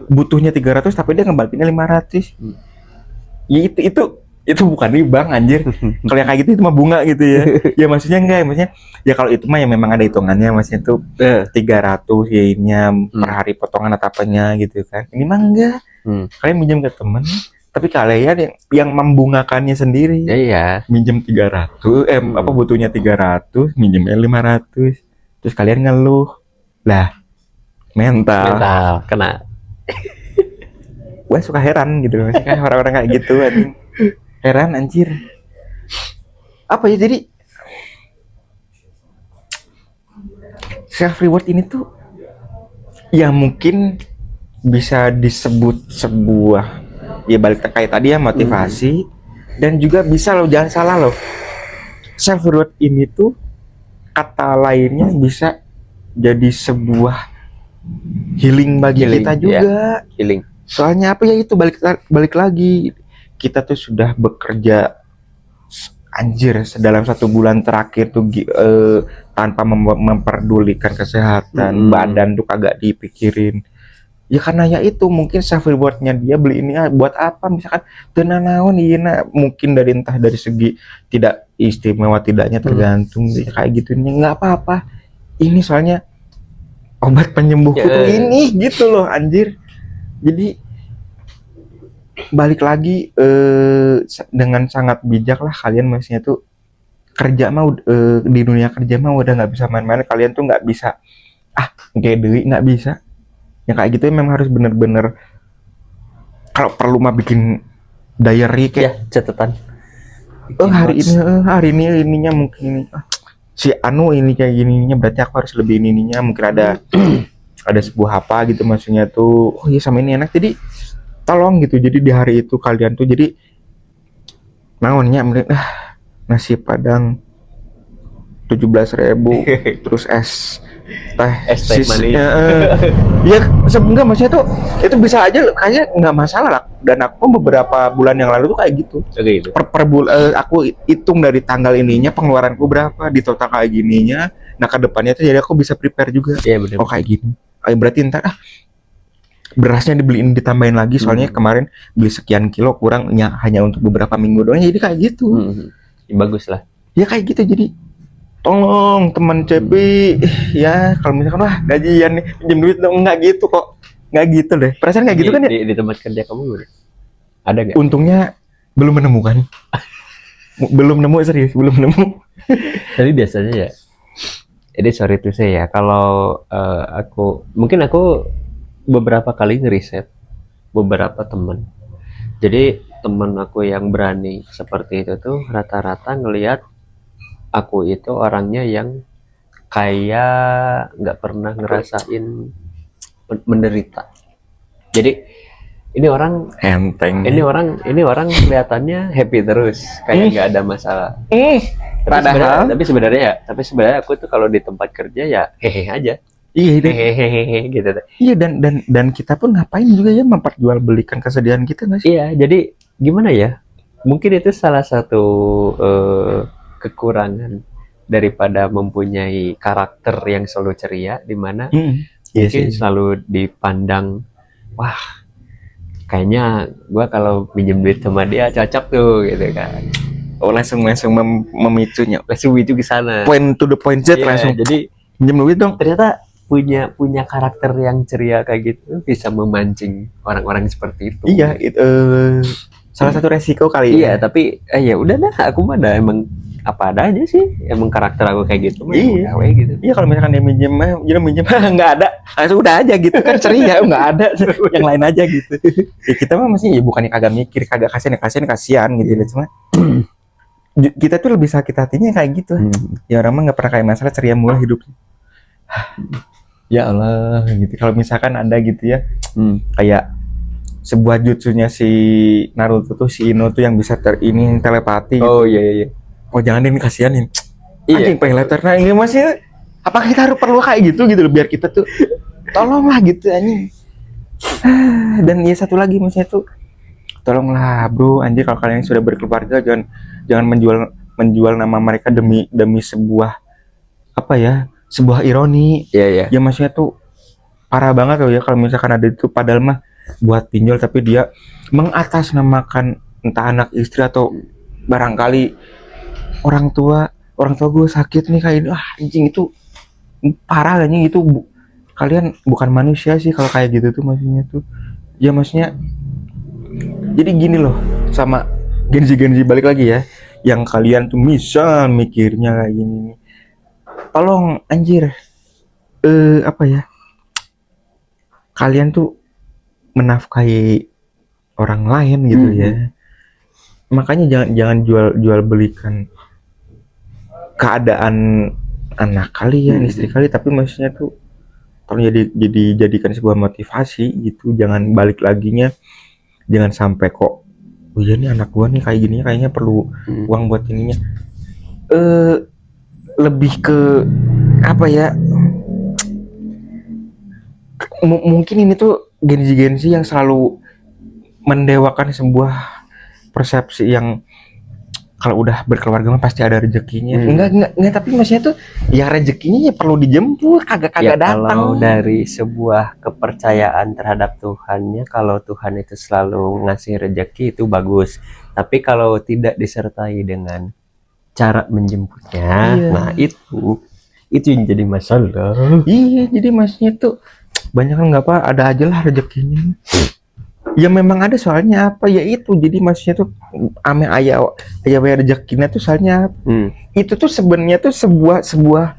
Butuhnya 300 tapi dia ngembalikinnya 500. Ya itu bukan riba anjir. Kalau yang kayak gitu itu mah bunga gitu ya. Ya maksudnya enggak, maksudnya ya kalau itu mah ya memang ada hitungannya, maksudnya tuh 300 ya ininya per hari potongan atau apanya gitu kan. Ini mah enggak. Kalian minjem ke temen, tapi kalian yang membungakannya sendiri. Iya. Minjem 300, butuhnya 300, minjemnya 500. Terus kalian ngeluh. Lah, mental kena. Gue suka heran gitu maksudnya orang-orang kayak gitu anjing. Heran anjir. Apa ya, jadi self reward ini tuh ya mungkin bisa disebut sebuah, ya balik terkait tadi ya, motivasi. Dan juga bisa loh, jangan salah loh, self reward ini tuh kata lainnya bisa jadi sebuah healing bagi kita juga. Healing. Soalnya apa ya, itu balik lagi, kita tuh sudah bekerja anjir dalam 1 bulan terakhir tuh tanpa memperdulikan kesehatan, badan tuh kagak dipikirin. Ya karena ya itu mungkin self rewardnya dia beli ini buat apa, misalkan tenanawan iya, mungkin entah dari segi tidak istimewa tidaknya tergantung kayak gitu, ini nggak apa-apa, ini soalnya obat penyembuhku tuh ini gitu loh anjir. Jadi balik lagi dengan sangat bijak lah kalian, maksudnya tuh kerja mah di dunia kerja mah udah nggak bisa main-main. Kalian tuh nggak bisa kayak duit, nggak bisa yang kayak gitu. Memang harus bener-bener kalau perlu mah bikin diary kayak catatan. Hari ini ininya mungkin ini, si Anu ini kayak gininya, berarti aku harus lebih ininya, mungkin ada ada sebuah apa gitu, maksudnya tuh oh iya sama ini enak, jadi tolong gitu. Jadi di hari itu kalian tuh jadi naonnya nasi padang 17.000 terus teh manis. Ya sebenarnya maksudnya tuh itu bisa aja kayaknya nggak masalah lah. Dan aku beberapa bulan yang lalu tuh kayak gitu. Gitu. Per bulan aku hitung dari tanggal ininya pengeluaranku berapa, di total kayak gininya. Nah ke depannya tuh jadi aku bisa prepare juga. Iya benar. Oh kayak gini. Berarti ntar berasnya dibeliin ditambahin lagi, soalnya kemarin beli sekian kilo kurang hanya untuk beberapa minggu doang, jadi kayak gitu. Ya, bagus lah ya kayak gitu. Jadi tolong teman Cepi ya, kalau misalkan gajian nih pinjam duit dong, nggak gitu kok, nggak gitu deh, perasaan nggak gitu kan ya. Di tempat kerja kamu ada nggak? Untungnya belum menemukan. belum nemu, serius belum nemu. Tapi biasanya ya, jadi sorry to say ya, kalau aku beberapa kali ngeriset beberapa teman. Jadi teman aku yang berani seperti itu tuh rata-rata ngelihat aku itu orangnya yang kayak nggak pernah ngerasain menderita. Jadi ini orang enteng, ini orang kelihatannya happy terus, kayak nggak ada masalah. Tapi sebenarnya aku tuh kalau di tempat kerja ya hehe aja. Hehehe gitu. Iya, dan kita pun ngapain juga ya memperjualbelikan kesedihan kita nggak sih? Iya, jadi gimana ya? Mungkin itu salah satu kekurangan daripada mempunyai karakter yang selalu ceria, di mana Iya Mungkin sih. selalu dipandang, wah kayaknya gua kalau pinjem duit sama dia cocok tuh gitu kan. Oh, langsung memicunya. Langsung itu ke sana. Point to the point Z Iya, langsung. jadi Pinjam duit dong. ternyata punya karakter yang ceria kayak gitu bisa memancing orang-orang seperti itu. Iya, salah satu resiko kali Iya, tapi ya udah dah, aku mah ada emang apa ada aja sih, emang karakter aku kayak gitu mah. Iya. Gawe gitu. Iya, kalau misalkan dia minjem, nggak ada, langsung udah aja gitu kan ceria, nggak ada, yang lain aja gitu. Ya kita mah masih ya bukannya kagak mikir, kagak kasihan gitu. Cuma kita tuh lebih sakit hatinya kayak gitu. Ya orang mah nggak pernah kayak masalah ceria mulu hidupnya. Ya Allah, gitu. Kalau misalkan ada gitu ya, kayak sebuah jutsunya si Naruto tuh, si Ino tuh yang bisa telepati. Oh iya. Oh jangan ini kasihanin. Iya. Anjing pengen letter. Nah ini masih apa kita harus perlu kayak gitu loh biar kita tuh tolonglah gitu anjing. Dan ya satu lagi maksudnya tuh tolonglah bro anjir, kalau kalian sudah berkeluarga jangan menjual nama mereka demi sebuah apa ya, sebuah ironi. Iya. Ya maksudnya tuh parah banget loh ya kalau misalkan ada itu padahal mah buat pinjol tapi dia mengatasnamakan entah anak istri atau barangkali orang tua gue sakit nih kayak ini. Anjing itu parah anjing itu. Kalian bukan manusia sih kalau kayak gitu tuh maksudnya tuh. Ya maksudnya jadi gini loh, sama Genzi balik lagi ya, yang kalian tuh misal mikirnya kayak gini nih, tolong anjir apa ya, kalian tuh menafkahi orang lain gitu ya, makanya jangan jual belikan keadaan anak kalian, istri kalian, tapi maksudnya tuh tolong jadikan sebuah motivasi gitu. Jangan balik laginya, jangan sampai kok oh iya nih anak gua nih kayak gini kayaknya perlu uang buat ininya. Lebih ke apa ya, mungkin ini tuh genzi yang selalu mendewakan sebuah persepsi yang kalau udah berkeluarga mah pasti ada rezekinya. Enggak, tapi maksudnya tuh ya rezekinya ya perlu dijemput, kagak Ya, datang. kalau dari sebuah kepercayaan terhadap Tuhannya, kalau Tuhan itu selalu ngasih rezeki itu bagus. Tapi kalau tidak disertai dengan cara menjemputnya, nah itu yang jadi masalah. Iya, jadi maksudnya tuh banyak kan nggak apa, ada aja lah rezekinya. Ya memang ada soalnya apa ya itu, jadi maksudnya tuh ame ayah rezekinya tuh soalnya itu tuh sebenarnya tuh sebuah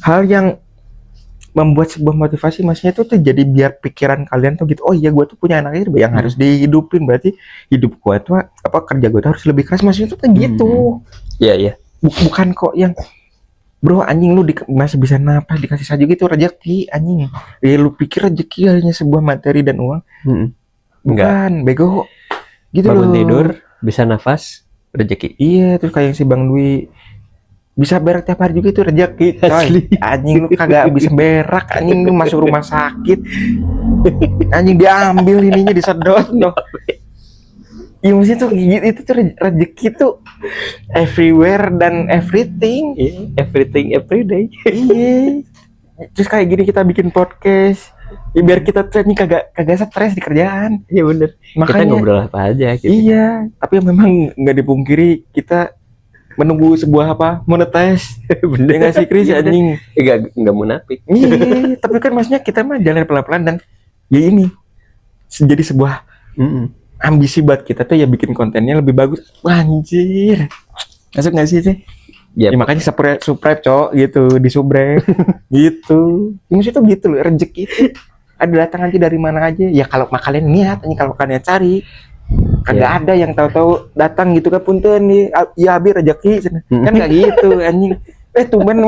hal yang membuat sebuah motivasi, maksudnya tuh jadi biar pikiran kalian tuh gitu, oh iya gue tuh punya anak itu yang harus dihidupin, berarti hidup gue tuh apa, kerja gue tuh harus lebih keras, maksudnya tuh kayak gitu. Iya. Bukan kok yang bro anjing lu masih bisa napas dikasih saja gitu rezeki anjing. Ya lu pikir rezeki hanya sebuah materi dan uang? Bukan, bego. Gitu bangun loh. tidur, bisa nafas, rezeki. Iya, terus kayak si Bang Dwi bisa berak tiap hari juga itu rezeki. Coy, anjing lu kagak bisa berak, anjing lu masuk rumah sakit. Anjing diambil ininya disedot loh. Ya maksudnya tuh itu tuh rezeki tuh everywhere dan everything. Everything everyday. Iya. Terus kayak gini kita bikin podcast ya biar kita tuh kagak stres di kerjaan. Iya bener. Makanya kita ngobrol apa aja gitu. Iya, tapi memang nggak dipungkiri kita menunggu sebuah apa monetize. Bener nggak sih Chris anjing? Nggak munafik. Iya, tapi kan maksudnya kita mah jalan pelan-pelan dan ya ini jadi sebuah ambisi buat kita tuh ya bikin kontennya lebih bagus. Anjir, masuk nggak sih? Ya makanya subscribe cowok gitu, di subscribe gitu. Maksudnya tuh gitu loh, rezeki itu ada datang nanti dari mana aja. Ya kalau kalian niat, kalau kalian cari, kagak ada yang tahu-tahu datang gitu kan punten nih, ya abi rezeki kan kayak gitu anjing. Tumben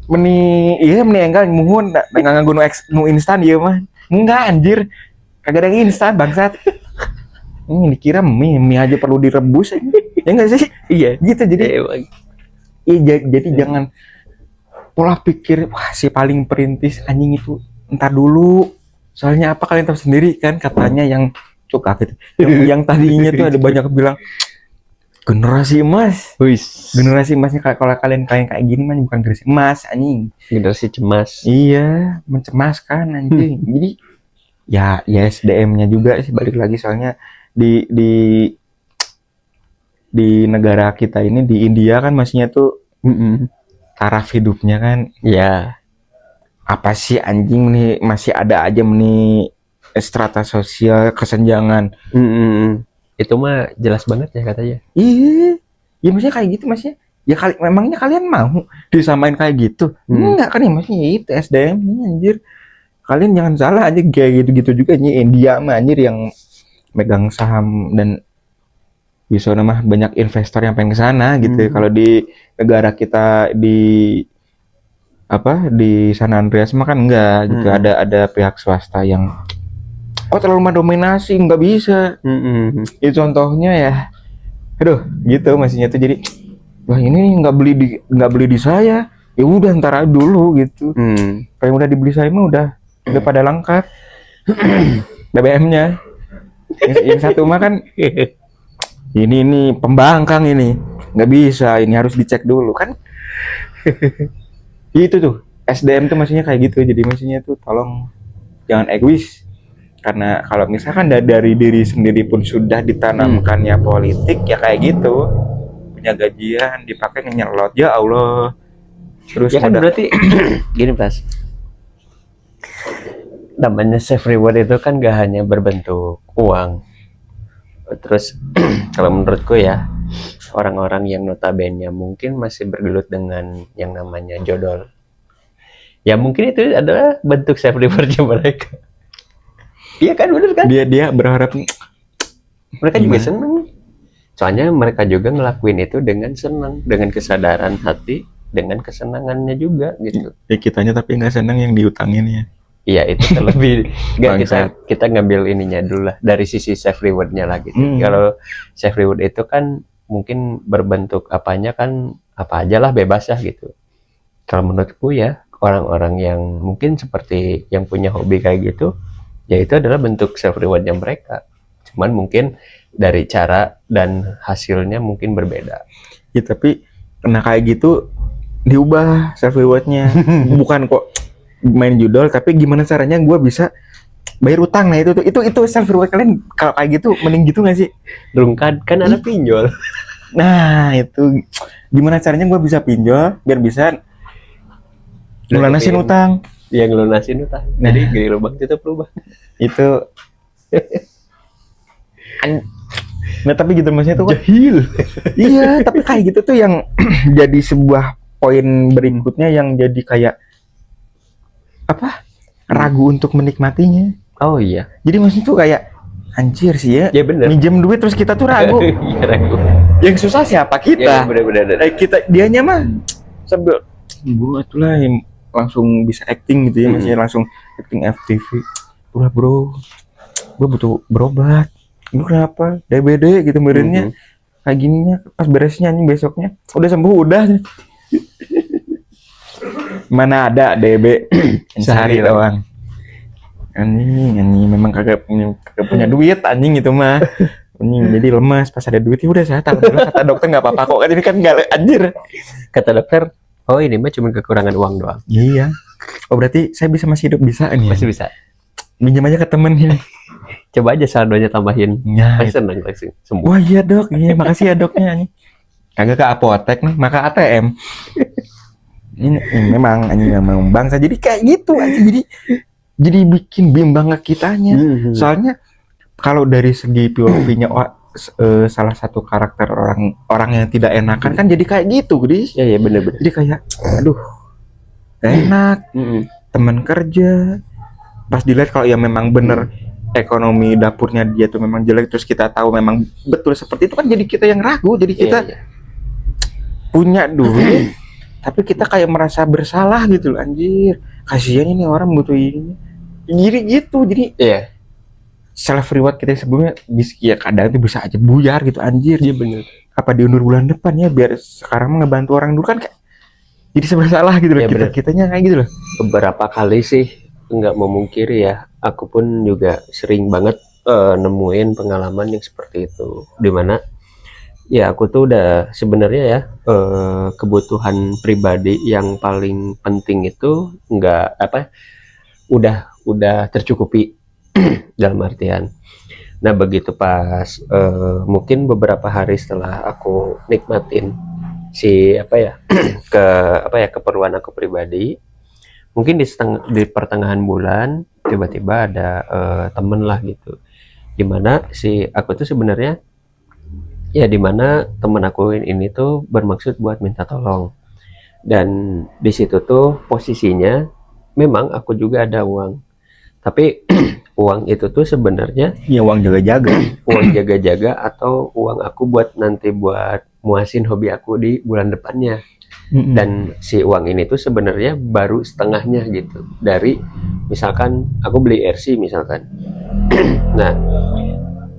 meni enggak muhun enggak nganggo nu instan ieu mah. Enggak anjir. Kagak ada instan bangsat. Ini dikira mie aja perlu direbus aja. Ya enggak sih? Iya, gitu jadi. Jadi jangan pola pikir wah si paling perintis anjing itu entar dulu. Soalnya apa kalian tahu sendiri kan katanya yang suka gitu. Yang tadinya tuh ada banyak bilang Generasi emas. Wis. Generasi emasnya kalau kalian kayak gini mah bukan generasi emas anjing. Generasi cemas. Iya, mencemaskan anjing. Jadi ya SDM-nya juga sih balik lagi soalnya di negara kita ini di India kan masihnya tuh taraf hidupnya kan Ya. apa sih anjing nih masih ada aja nih strata sosial kesenjangan. Itu mah jelas banget ya katanya. Iya, ya maksudnya kayak gitu maksudnya. Ya kali memangnya kalian mau disamain kayak gitu? Enggak kan ya maksudnya itu SDM anjir. Kalian jangan salah aja kayak gitu-gitu juga nih India mah anjir yang megang saham dan bisa mah banyak investor yang pengen ke sana gitu. Kalau di negara kita di San Andreas mah kan enggak gitu. Ada pihak swasta yang terlalu mendominasi nggak bisa. Itu contohnya ya. Aduh, gitu maksudnya tuh jadi wah ini nggak beli di saya. Ya udah ntar dulu gitu. Kayak udah dibeli saya mah udah pada lengkap. BBM-nya. Yang satu mah kan ini pembangkang ini. Nggak bisa, ini harus dicek dulu kan. Itu tuh SDM tuh maksudnya kayak gitu. Jadi maksudnya tuh tolong jangan egois. Karena kalau misalkan dari diri sendiri pun sudah ditanamkan ya politik ya kayak gitu, punya gajian dipakai nyelot ya Allah. Terus ya kan berarti gini Pras, namanya self reward itu kan gak hanya berbentuk uang. Terus kalau menurutku ya orang-orang yang notabene mungkin masih bergelut dengan yang namanya jodol, ya mungkin itu adalah bentuk self rewardnya mereka. Iya kan, bener kan? Dia berharap mereka juga seneng. Soalnya mereka juga ngelakuin itu dengan senang, dengan kesadaran hati, dengan kesenangannya juga gitu. Ya kitanya tapi nggak senang yang diutangin ya. Iya itu terlebih. kita ngambil ininya dulu lah dari sisi self rewardnya lah gitu. Kalau self reward itu kan mungkin berbentuk apanya kan apa aja lah bebas lah gitu. Kalau menurutku ya orang-orang yang mungkin seperti yang punya hobi kayak gitu, ya itu adalah bentuk self rewardnya mereka. Cuman mungkin dari cara dan hasilnya mungkin berbeda. Ya tapi kena kayak gitu diubah self rewardnya. Bukan kok main judol, tapi gimana caranya gue bisa bayar utang. Nah itu self reward kalian kalau kayak gitu mending gitu nggak sih? Dong kan ada pinjol. Nah itu gimana caranya gue bisa pinjol biar bisa ngelunasin utang. Yang ngelunasin utang. Jadi gini lubang tutup lubang. Itu nah tapi gitu maksudnya tuh jahil. Iya tapi kayak gitu tuh yang jadi sebuah poin berikutnya yang jadi kayak apa ragu untuk menikmatinya. Oh iya, jadi maksudnya tuh kayak anjir sih ya bener. minjem duit terus kita tuh ragu. Iya ragu. Yang susah siapa kita ya, bener. Kita dianya mah sambil bro itulah yang langsung bisa acting gitu ya. Maksudnya langsung acting FTV. Udah bro gue butuh berobat. Lu kenapa? DBD gitu merenya. Kayak gininya pas beresnya anjing besoknya udah sembuh udah. Mana ada DB sehari doang. Anjing memang kagak punya duit anjing itu mah. Anjing jadi lemas pas ada duit udah saya tahu kata dokter nggak apa-apa kok kan ini kan nggak anjir. Kata dokter, oh ini mah cuma kekurangan uang doang. Iya. Oh berarti saya masih hidup bisa nih. Masih bisa. Minjem aja ke temen ini. Coba aja saldonya tambahin. Ya, pasti seneng langsung sembuh. Wah iya dok, iya makasih ya doknya nih. Kagak ke apotek nih, maka ATM. ini memang anjing memang bangsa jadi kayak gitu anjing jadi bikin bimbang ke kitanya. Soalnya kalau dari segi POV-nya salah satu karakter orang yang tidak enakan kan jadi kayak gitu, guys. Iya bener. Jadi kayak aduh enak teman kerja pas dilihat kalau ya memang bener ekonomi dapurnya dia tuh memang jelek terus kita tahu memang betul seperti itu kan jadi kita yang ragu jadi kita punya duit tapi kita kayak merasa bersalah gitu loh anjir kasihan ini orang butuh ini jadi gitu jadi self reward kita sebelumnya bisa ya kadang itu bisa aja buyar gitu anjir. Iya bener. Apa diundur bulan depan ya biar sekarang ngebantu orang dulu kan kayak jadi bersalah gitu loh kitanya kayak gitu loh. Beberapa kali sih nggak memungkiri ya aku pun juga sering banget nemuin pengalaman yang seperti itu dimana Ya aku tuh udah sebenarnya ya, kebutuhan pribadi yang paling penting itu nggak apa, udah tercukupi dalam artian. Nah begitu pas mungkin beberapa hari setelah aku nikmatin si apa ya ke apa ya keperluan aku pribadi, mungkin di pertengahan bulan tiba-tiba ada temen lah gitu, dimana si aku tuh sebenarnya ya dimana temen aku ini tuh bermaksud buat minta tolong, dan di situ tuh posisinya memang aku juga ada uang, tapi uang itu tuh sebenarnya Ya uang jaga-jaga. uang jaga-jaga atau uang aku buat nanti buat muasin hobi aku di bulan depannya. Dan si uang ini tuh sebenarnya baru setengahnya gitu dari misalkan aku beli RC misalkan. Nah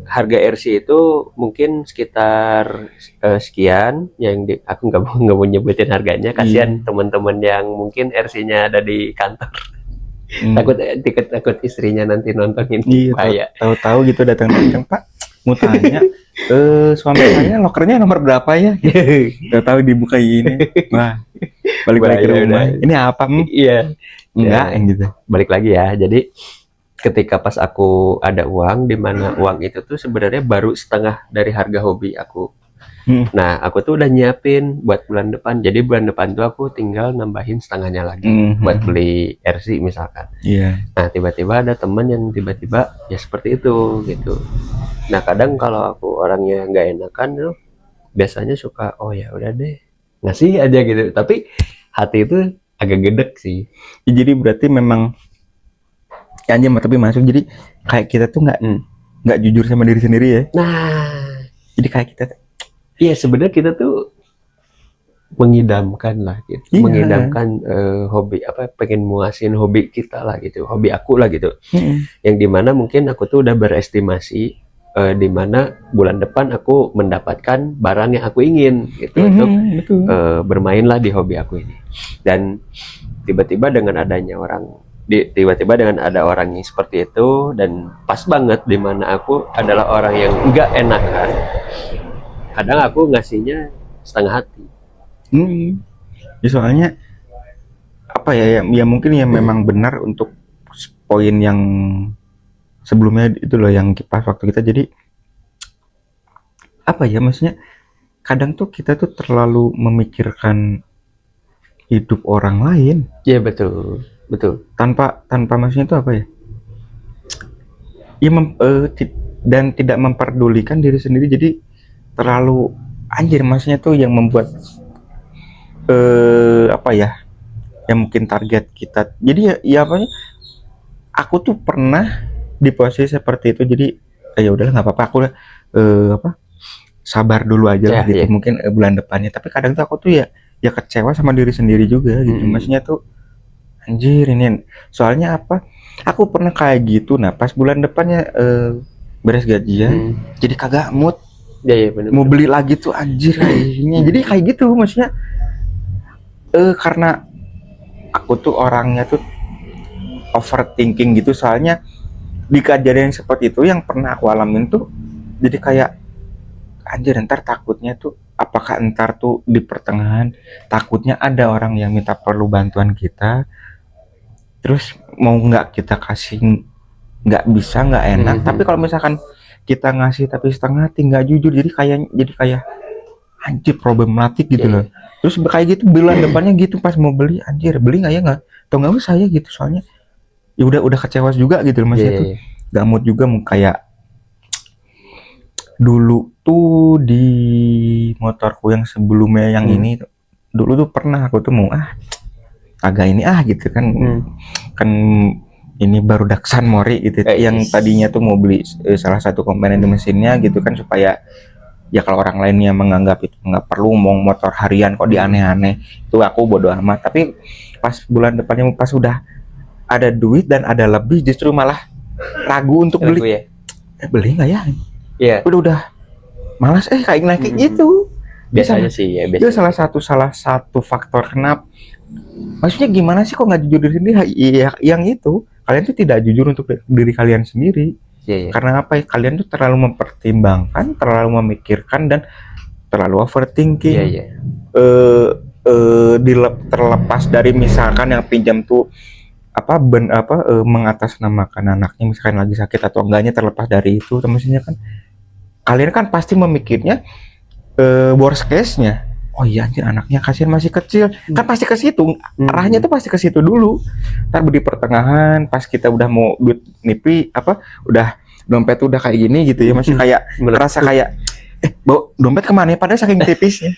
harga RC itu mungkin sekitar sekian, yang aku nggak mau nyebutin harganya, kasihan teman-teman yang mungkin RC-nya ada di kantor. Takut istrinya nanti nonton ini Iya, bahaya. tahu-tahu gitu datang-datang, Pak, mau tanya, suami saya lokernya nomor berapa ya? Tahu-tahu dibuka ini, wah, balik lagi ke Bahaya rumah. udah. Ini apa? Iya. Enggak, Ya, yang gitu. balik lagi ya. Jadi ketika pas aku ada uang, di mana uang itu tuh sebenarnya baru setengah dari harga hobi aku. Nah, aku tuh udah nyiapin buat bulan depan. Jadi bulan depan tuh aku tinggal nambahin setengahnya lagi buat beli RC misalkan. Iya. Nah, tiba-tiba ada temen yang tiba-tiba ya seperti itu gitu. Nah, kadang kalau aku orangnya nggak enakan tuh biasanya suka oh ya udah deh ngasih aja gitu. Tapi hati itu agak gedek sih. Ya, jadi berarti memang anjir tapi masuk. Jadi kayak kita tuh nggak jujur sama diri sendiri ya. Nah, Jadi kayak kita iya sebenarnya kita tuh mengidamkan lah gitu, Iya. mengidamkan hobi apa pengen muasin hobi kita lah gitu, hobi aku lah gitu, yang dimana mungkin aku tuh udah berestimasi dimana bulan depan aku mendapatkan barang yang aku ingin gitu untuk bermainlah di hobi aku ini. Dan tiba-tiba dengan adanya tiba-tiba dengan ada orang yang seperti itu, dan pas banget dimana aku adalah orang yang enggak enakan, kadang aku ngasihnya setengah hati. Ya soalnya apa ya, ya mungkin ya memang benar untuk poin yang sebelumnya itu loh yang pas waktu kita, jadi apa ya maksudnya kadang tuh kita tuh terlalu memikirkan hidup orang lain. Iya betul tanpa maksudnya itu apa ya, ya dan tidak memperdulikan diri sendiri. Jadi terlalu anjir maksudnya tuh yang membuat apa ya, yang mungkin target kita. Jadi ya apa ya, aku tuh pernah di posisi seperti itu. Jadi ya udahlah nggak apa-apa, aku apa sabar dulu aja lah gitu. Mungkin bulan depannya. Tapi kadang tuh aku tuh ya kecewa sama diri sendiri juga gitu. Maksudnya tuh anjir ini soalnya apa, aku pernah kayak gitu. Nah pas bulan depannya beres gajian jadi kagak mood bener. Mau beli lagi tuh anjir ini. Jadi kayak gitu maksudnya karena aku tuh orangnya tuh overthinking gitu. Soalnya di kejadian seperti itu yang pernah aku alamin tuh, jadi kayak anjir ntar takutnya tuh apakah ntar tuh di pertengahan takutnya ada orang yang minta perlu bantuan kita, terus mau nggak kita kasih, nggak bisa, nggak enak. Tapi kalau misalkan kita ngasih tapi setengah hati, nggak jujur, jadi kayak anjir problematik gitu loh. Terus kayak gitu bulan depannya gitu pas mau beli, anjir beli nggak ya, nggak atau nggak usah ya gitu. Soalnya ya udah kecewa juga gitu loh, maksudnya tuh nggak mood juga. Mau kayak dulu tuh di motorku yang sebelumnya yang ini dulu tuh pernah aku tuh mau agak ini gitu kan. Kan ini baru Daksan Mori gitu yang tadinya tuh mau beli salah satu komponen di mesinnya gitu kan, supaya ya kalau orang lainnya menganggap itu nggak perlu, mau motor harian kok aneh-aneh, itu aku bodo amat. Tapi pas bulan depannya pas udah ada duit dan ada lebih, justru malah ragu untuk beli. Beli nggak ya? Iya. Udah malas kayak gitu. Biasanya sih ya. Itu salah satu faktor kenapa. Maksudnya gimana sih kok nggak jujur diri sendiri? Ya, yang itu kalian tuh tidak jujur untuk diri kalian sendiri. Karena apa ya? Kalian tuh terlalu mempertimbangkan, terlalu memikirkan, dan terlalu overthinking. Iya, iya. Terlepas dari misalkan yang pinjam tuh mengatasnamakan anaknya misalkan lagi sakit atau enggaknya, terlepas dari itu, maksudnya kan kalian kan pasti memikirnya worst case-nya. Oh iya anjir, anaknya kasihan masih kecil. Kan pasti ke situ. Arahnya tuh pasti ke situ dulu. Ntar di pertengahan pas kita udah mau duit nipi udah dompet udah kayak gini gitu ya, masih kayak merasa kayak bawa dompet kemana ya, padahal saking tipisnya.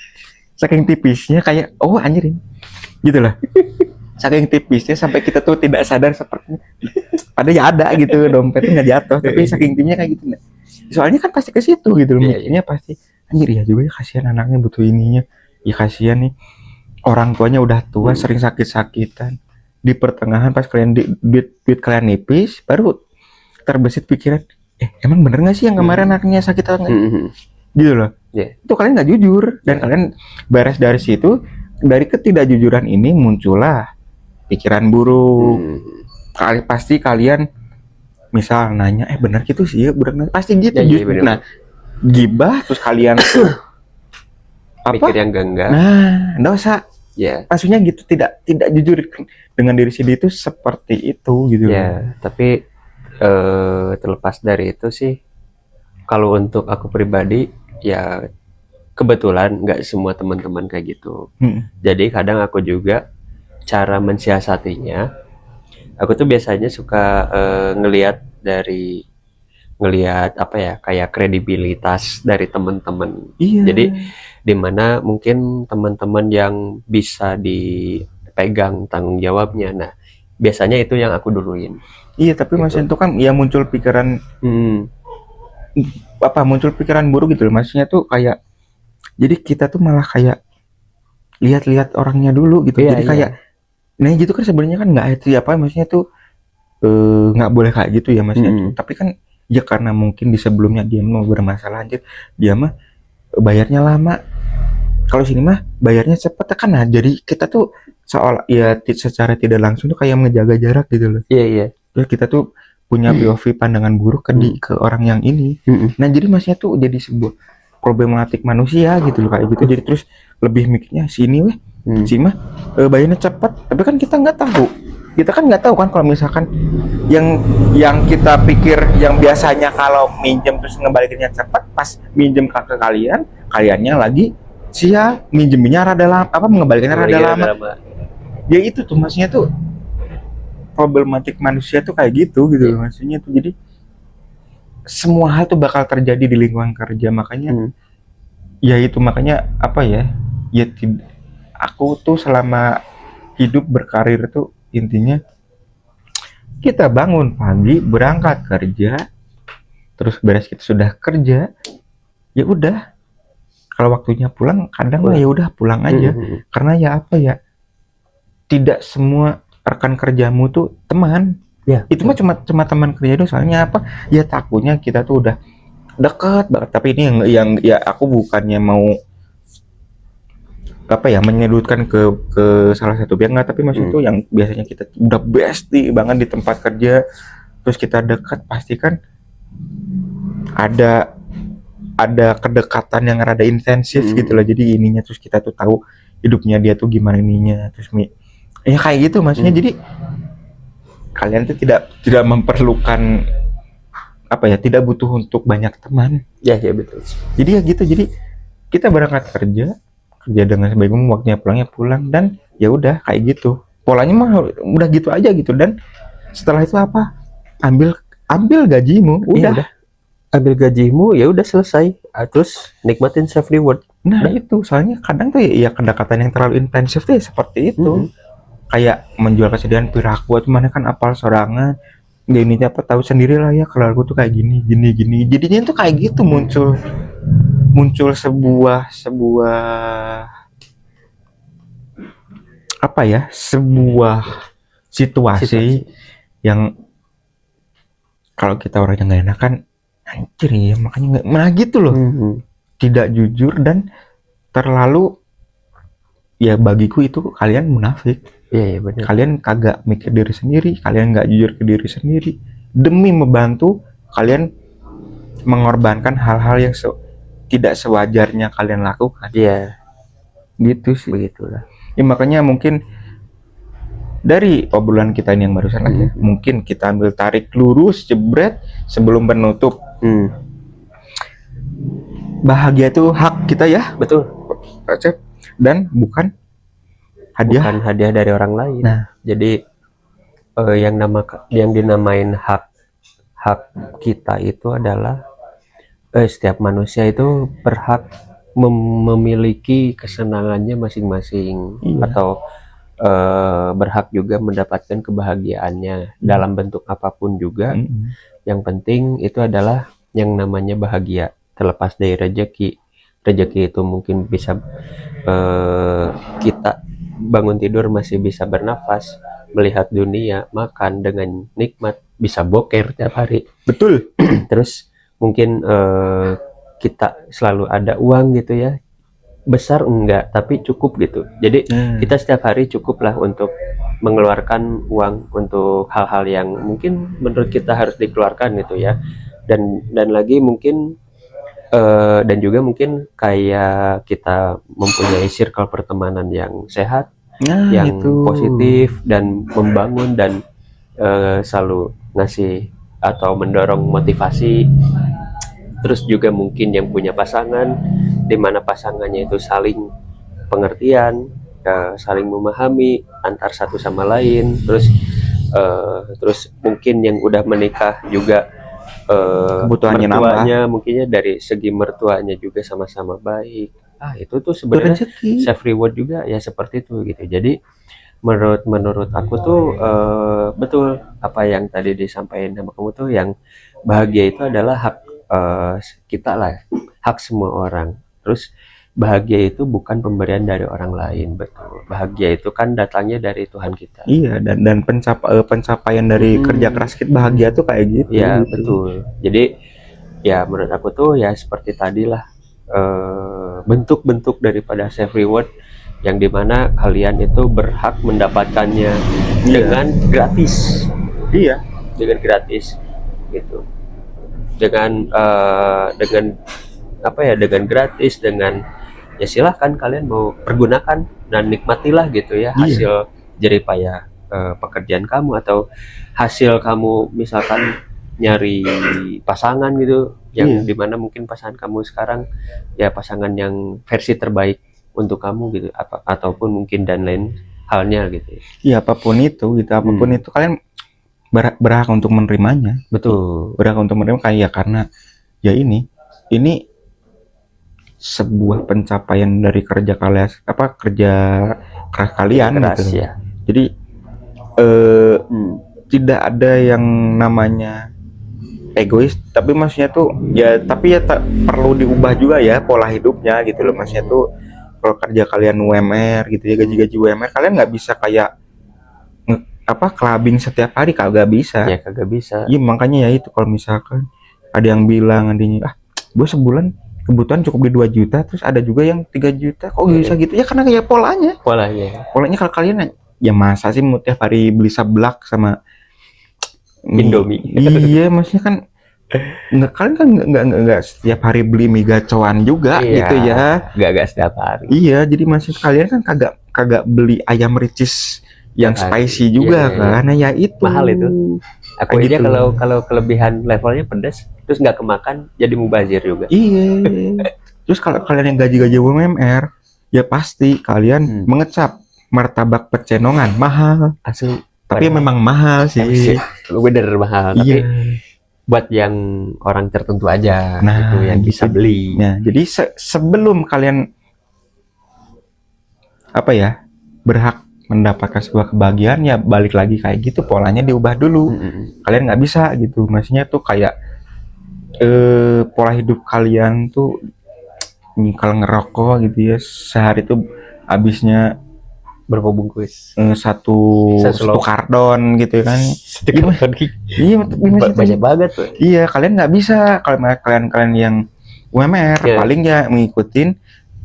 Saking tipisnya kayak oh anjir ini. Gitu lah. Saking tipisnya sampai kita tuh tidak sadar seperti padahal ya ada gitu, dompetnya nggak jatuh, tapi saking timnya kayak gitu. Soalnya kan pasti ke situ gitu loh, mikirnya pasti anjir ya juga ya, kasihan anaknya butuh ininya. Ya kasihan nih, orang tuanya udah tua, sering sakit-sakitan. Di pertengahan pas kalian duit kalian nipis, baru terbesit pikiran, emang bener nggak sih yang kemarin anaknya sakit atau enggak? Gitu loh. Itu kalian nggak jujur, dan kalian beres dari situ, dari ketidakjujuran ini muncullah pikiran buruk. Pasti kalian misal nanya, bener gitu sih, bener pasti gitu. Nah, gibah terus kalian mikir yang enggak. Nah, dosa. Maksudnya gitu, tidak jujur dengan diri sendiri itu seperti itu gitu. Tapi terlepas dari itu sih, kalau untuk aku pribadi ya kebetulan nggak semua teman-teman kayak gitu. Jadi kadang aku juga cara mensiasatinya, aku tuh biasanya suka ngelihat kayak kredibilitas dari teman-teman. Jadi dimana mungkin teman-teman yang bisa dipegang tanggung jawabnya. Nah, biasanya itu yang aku duluin. Iya, tapi maksudnya itu kan ya muncul pikiran muncul pikiran buruk gitu loh. Maksudnya tuh kayak jadi kita tuh malah kayak lihat-lihat orangnya dulu gitu. Jadi kayak nah gitu kan sebenarnya kan nggak itu maksudnya tuh nggak boleh kayak gitu ya maksudnya tuh. Tapi kan ya karena mungkin di sebelumnya dia mau bermasalah anjir, dia mah bayarnya lama. Kalau sini mah bayarnya cepat kan, nah jadi kita tuh seolah ya secara tidak langsung tuh kayak menjaga jarak gitu loh. Iya. Ya kita tuh punya POV pandangan buruk ke orang yang ini. Nah jadi maksudnya tuh jadi sebuah problematik manusia gitu loh kayak gitu. Jadi terus lebih mikirnya sini si mah bayarnya cepat, tapi kan kita nggak tahu. Kita kan nggak tahu kan kalau misalkan yang kita pikir yang biasanya kalau minjem terus ngebalikinnya cepat, pas minjem ke kaliannya lagi sia minjemnya rada lama, mengembalikannya rada lama. Ya itu tuh maksudnya tuh problematik manusia tuh kayak gitu loh maksudnya tuh. Jadi semua hal tuh bakal terjadi di lingkungan kerja, makanya ya itu makanya aku tuh selama hidup berkarir tuh intinya kita bangun pagi berangkat kerja, terus beres kita sudah kerja ya udah, kalau waktunya pulang kadang ya udah pulang aja. Karena ya tidak semua rekan kerjamu tuh teman. Itu mah cuma teman kerja doang. Soalnya ya takutnya kita tuh udah dekat banget, tapi ini yang ya aku bukannya mau menyudutkan ke salah satu pihak, nggak, tapi maksud itu yang biasanya kita udah bestie banget di tempat kerja, terus kita dekat, pasti kan ada kedekatan yang rada intensif gitu lah. Jadi ininya terus kita tuh tahu hidupnya dia tuh gimana ininya, terus ya kayak gitu maksudnya. Jadi kalian tuh tidak memerlukan tidak butuh untuk banyak teman. Ya betul. Jadi ya gitu, jadi kita berangkat kerja dengan sebaik mungkin, waktunya pulangnya pulang, dan ya udah kayak gitu polanya mah udah gitu aja gitu. Dan setelah itu ambil gajimu, udah ambil gajimu ya udah selesai, terus nikmatin self reward. Nah itu soalnya kadang tuh ya kedekatan yang terlalu intensif tuh ya seperti itu. Kayak menjual kesedihan piraku tuh mana kan apal sorangan nggak ini tahu sendiri lah ya kalau aku tuh kayak gini jadinya tuh kayak gitu, muncul sebuah situasi yang kalau kita orang yang nggak enakan anjir ya, makanya nggak gitu loh. Tidak jujur dan terlalu, ya bagiku itu kalian munafik. Iya benar. Kalian kagak mikir diri sendiri, kalian nggak jujur ke diri sendiri. Demi membantu kalian mengorbankan hal-hal yang tidak sewajarnya kalian lakukan. Iya, Gitu sih. begitulah. Ya makanya mungkin dari obrolan kita ini yang barusan lah ya, mungkin kita ambil tarik lurus jebret sebelum penutup. Bahagia itu hak kita ya, Betul. Pak Cep, dan bukan hadiah. Bukan hadiah dari orang lain. Nah. Jadi yang dinamain hak kita itu adalah setiap manusia itu berhak memiliki kesenangannya masing-masing. Iya. Atau berhak juga mendapatkan kebahagiaannya dalam bentuk apapun juga. Yang penting itu adalah yang namanya bahagia, terlepas dari rezeki. Rezeki itu mungkin bisa kita bangun tidur masih bisa bernafas, melihat dunia, makan dengan nikmat, bisa boker tiap hari. Betul. Terus mungkin kita selalu ada uang gitu ya, besar enggak, tapi cukup gitu. Jadi kita setiap hari cukup lah untuk mengeluarkan uang untuk hal-hal yang mungkin menurut kita harus dikeluarkan gitu ya. Dan lagi mungkin dan juga mungkin kayak kita mempunyai circle pertemanan yang sehat, yang positif dan membangun dan selalu ngasih atau mendorong motivasi. Terus juga mungkin yang punya pasangan, di mana pasangannya itu saling pengertian, saling memahami antar satu sama lain. Terus mungkin yang udah menikah juga kebutuhannya mertuanya mungkinnya dari segi mertuanya juga sama-sama baik. Itu tuh sebenarnya self reward juga ya, seperti itu gitu. Jadi menurut aku tuh betul apa yang tadi disampaikan sama kamu tuh, yang bahagia itu adalah hak kita lah, hak semua orang. Terus bahagia itu bukan pemberian dari orang lain. Betul, bahagia itu kan datangnya dari Tuhan kita. Iya, dan pencapaian dari kerja keras kita, bahagia tuh kayak gitu. Ya gitu. Betul. Jadi ya menurut aku tuh ya seperti tadilah bentuk-bentuk daripada self reward, yang dimana kalian itu berhak mendapatkannya dengan gratis. Iya, dengan gratis gitu, dengan apa ya, dengan gratis, dengan ya silahkan kalian mau pergunakan dan nikmatilah gitu ya hasil jeripaya pekerjaan kamu, atau hasil kamu misalkan nyari pasangan gitu, yang dimana mungkin pasangan kamu sekarang ya pasangan yang versi terbaik untuk kamu gitu, ataupun mungkin dan lain halnya gitu. Iya, apapun itu gitu, apapun itu kalian berhak untuk menerimanya. Betul. Berhak untuk menerima kayak karena ya ini sebuah pencapaian dari kerja kalian, kerja keras kalian keras, gitu. Ya. Jadi tidak ada yang namanya egois, tapi maksudnya tuh ya, tapi ya perlu diubah juga ya pola hidupnya gitu loh. Maksudnya tuh kalau kerja kalian UMR gitu ya, gaji UMR, kalian nggak bisa kayak clubbing setiap hari, kagak bisa. Ya kagak bisa. Iya, makanya ya itu, kalau misalkan ada yang bilang adanya gue sebulan kebutuhan cukup di 2 juta, terus ada juga yang 3 juta, kok bisa gitu ya, karena kayak polanya kalau kalian ya masa sih mau tiap hari beli seblak sama Indomie. Iya, maksudnya kan kalian kan nggak setiap hari beli mie gacoan juga gitu ya. Nggak setiap hari. Iya, jadi maksud kalian kan kagak beli ayam ricis yang spicy juga kan. Nah ya itu mahal itu. Aku aja gitu. kalau kelebihan levelnya pedas terus nggak kemakan, jadi mubazir juga. Iya. Terus kalau kalian yang gaji UMR, ya pasti kalian mengecap martabak pecenongan mahal. Asli. Tapi memang mahal sih. Bener mahal. Tapi buat yang orang tertentu aja, gitu, yang bisa beli. Nah, jadi sebelum kalian berhak mendapatkan sebuah kebahagiaan, ya balik lagi kayak gitu, polanya diubah dulu. Kalian nggak bisa gitu, maksudnya tuh kayak pola hidup kalian tuh kalau ngerokok gitu ya, sehari tuh habisnya berapa bungkus? Satu karton gitu kan. Iya, banyak banget tuh. Iya, kalian nggak bisa. Kalau kalian yang UMR paling ya mengikutin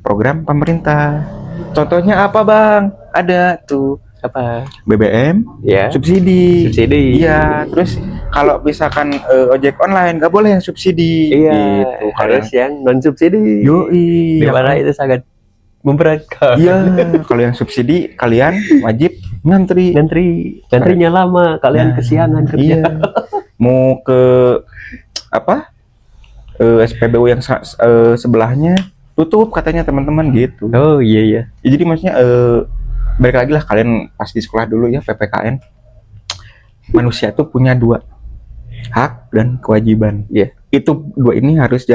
program pemerintah. Contohnya apa, Bang? Ada tuh apa? BBM, subsidi. Iya, terus kalau misalkan ojek online nggak boleh yang subsidi gitu. Harus yang non subsidi. Yoi, Di mana itu sangat memberatkan. Iya, kalau yang subsidi kalian wajib Ngantrinya lama, kalian kesiangan kerja. Iya. Mau ke apa? SPBU yang sebelahnya tutup katanya teman-teman gitu. Oh iya. Ya, jadi maksudnya balik lagi lah, kalian pas di sekolah dulu ya PPKN. Manusia tuh punya 2 hak dan kewajiban. Iya. Itu 2 ini harus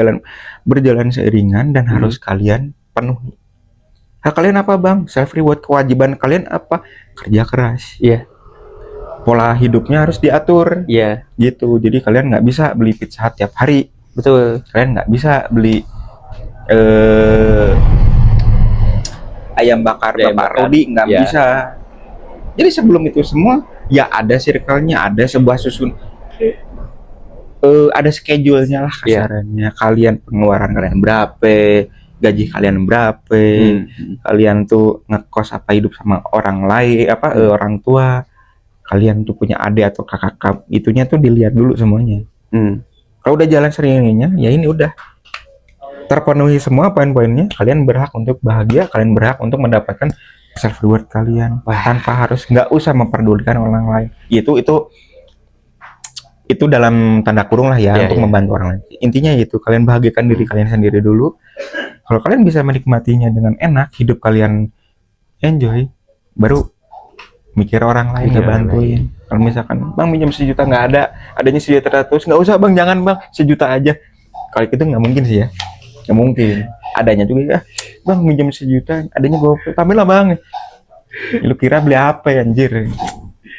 berjalan seiringan dan harus kalian penuhi. Hak kalian apa bang? Self reward. Kewajiban kalian apa? Kerja keras. Iya. Pola hidupnya harus diatur. Iya. Gitu. Jadi kalian nggak bisa beli pizza tiap hari. Betul. Kalian nggak bisa beli ayam bakar Bapak Rodi, nggak bisa. Jadi sebelum itu semua ya ada circle-nya, ada sebuah ada schedule-nya lah kasarannya. Kalian pengeluaran kalian berapa, gaji kalian berapa, kalian tuh ngekos apa hidup sama orang lain orang tua, kalian tuh punya adik atau kakak, itunya tuh dilihat dulu semuanya. Kalau udah jalan seringnya ya ini udah terpenuhi semua poin-poinnya, kalian berhak untuk bahagia, kalian berhak untuk mendapatkan self reward kalian tanpa harus nggak usah memperdulikan orang lain. Itu dalam tanda kurung lah ya, untuk membantu orang lain. Intinya itu, kalian bahagiakan diri kalian sendiri dulu. Kalau kalian bisa menikmatinya dengan enak, hidup kalian enjoy, baru mikir orang lain, ngebantuin. Kalau misalkan bang minjem 1 juta nggak ada, adanya 1.100.000, nggak usah bang, jangan bang, 1 juta aja. Kalau itu nggak mungkin sih ya, nggak mungkin. Adanya juga ya, bang minjem 1 juta, adanya gue tambahin lah bang. Lu kira beli apa ya anjir?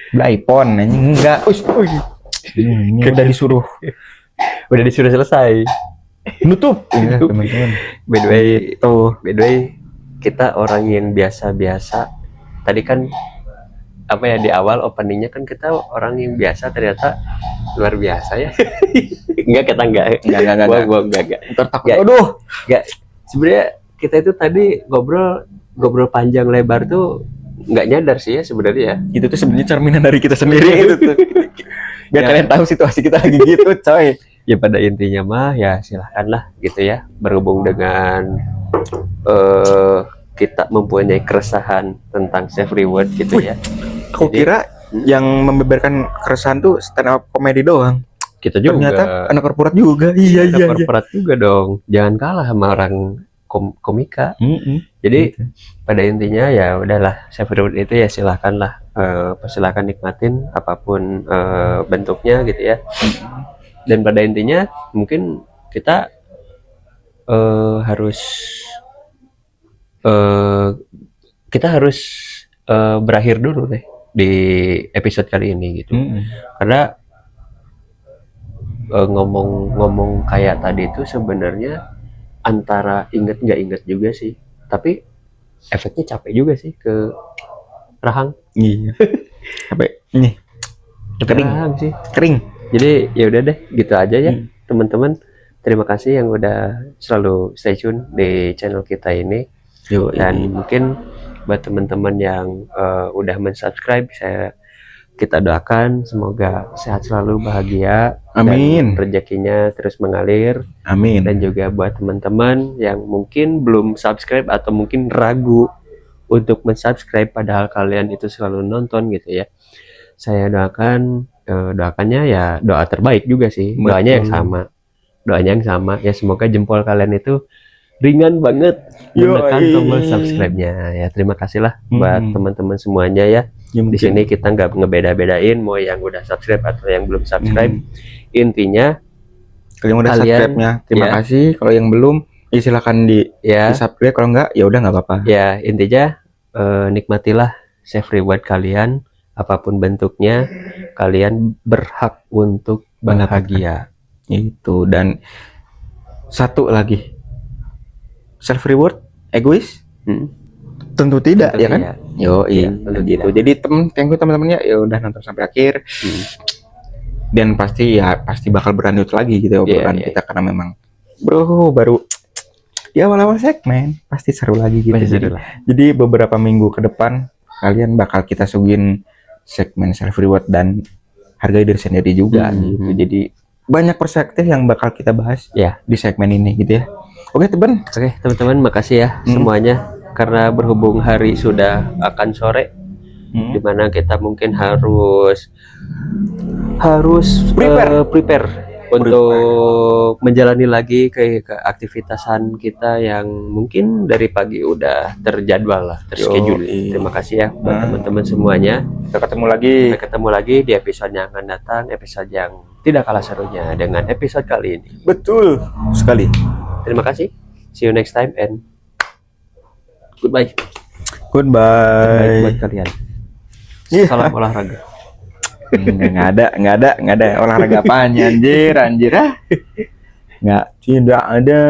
Beli iPhone, enggak. Ini udah disuruh selesai. Nutup ya, teman-teman. By the way, kita orang yang biasa-biasa. Tadi kan di awal openingnya kan kita orang yang biasa, ternyata luar biasa ya. Enggak. Aduh. Enggak. Sebenarnya kita itu tadi ngobrol panjang lebar tuh nggak nyadar sih ya sebenarnya. Itu tuh sebenarnya cerminan dari kita sendiri. Itu tuh. Biar kalian tahu situasi kita lagi gitu, coy. Ya pada intinya mah ya silahkanlah gitu ya, berhubung dengan kita mempunyai keresahan tentang self reward gitu ya. Kau kira yang membeberkan keresahan tuh stand up comedy doang? Kita juga. Ternyata anak korporat juga. Iya. Korporat juga dong. Jangan kalah sama orang komika. Jadi pada intinya ya udahlah, self reward itu ya silahkanlah, silahkan nikmatin apapun bentuknya gitu ya. Dan pada intinya mungkin kita harus berakhir dulu deh di episode kali ini gitu. Karena ngomong kayak tadi itu sebenarnya antara inget nggak inget juga sih, tapi efeknya capek juga sih ke rahang. Iya. Capek nih. Kering. Jadi ya udah deh, gitu aja ya teman-teman. Terima kasih yang udah selalu stay tune di channel kita ini. Dan mungkin buat teman-teman yang udah mensubscribe, kita doakan semoga sehat selalu, bahagia, amin, dan rezekinya terus mengalir, amin. Dan juga buat teman-teman yang mungkin belum subscribe atau mungkin ragu untuk mensubscribe padahal kalian itu selalu nonton gitu ya, saya doakannya ya doa terbaik juga sih. Doanya yang sama ya, semoga jempol kalian itu ringan banget menekan tombol subscribe-nya ya. Terima kasih lah buat teman-teman semuanya ya. Di sini kita nggak ngebeda-bedain mau yang udah subscribe atau yang belum subscribe. Intinya kalau yang udah subscribe-nya terima kasih, kalau yang belum ya silakan di subscribe, kalau nggak ya udah nggak apa-apa. Ya intinya nikmatilah self reward kalian apapun bentuknya, kalian berhak untuk bahagia. Itu. Dan satu lagi, self reward egois? Tentu tidak, ya kan? Gitu. Jadi teman-temannya ya udah nonton sampai akhir. Dan pasti bakal berlanjut lagi gitu obrolan kita, karena memang baru di awal-awal segmen pasti seru lagi gitu. Jadi beberapa minggu ke depan kalian bakal kita suguhin segmen self reward dan hargai diri sendiri juga gitu. Jadi banyak perspektif yang bakal kita bahas Ya. di segmen ini gitu ya. Oke teman. Oke, teman-teman, makasih ya semuanya karena berhubung hari sudah akan sore, dimana kita mungkin harus prepare untuk menjalani lagi ke aktivitasan kita yang mungkin dari pagi udah terjadwal lah, terschedule. Terima kasih ya buat teman-teman semuanya. Kita ketemu lagi. Sampai ketemu lagi di episode yang akan datang, episode yang tidak kalah serunya dengan episode kali ini. Betul sekali. Terima kasih. See you next time and goodbye. Goodbye. Buat kalian. Salam olahraga. Nggak ada olahraga apanya anjir ah. Tidak ada.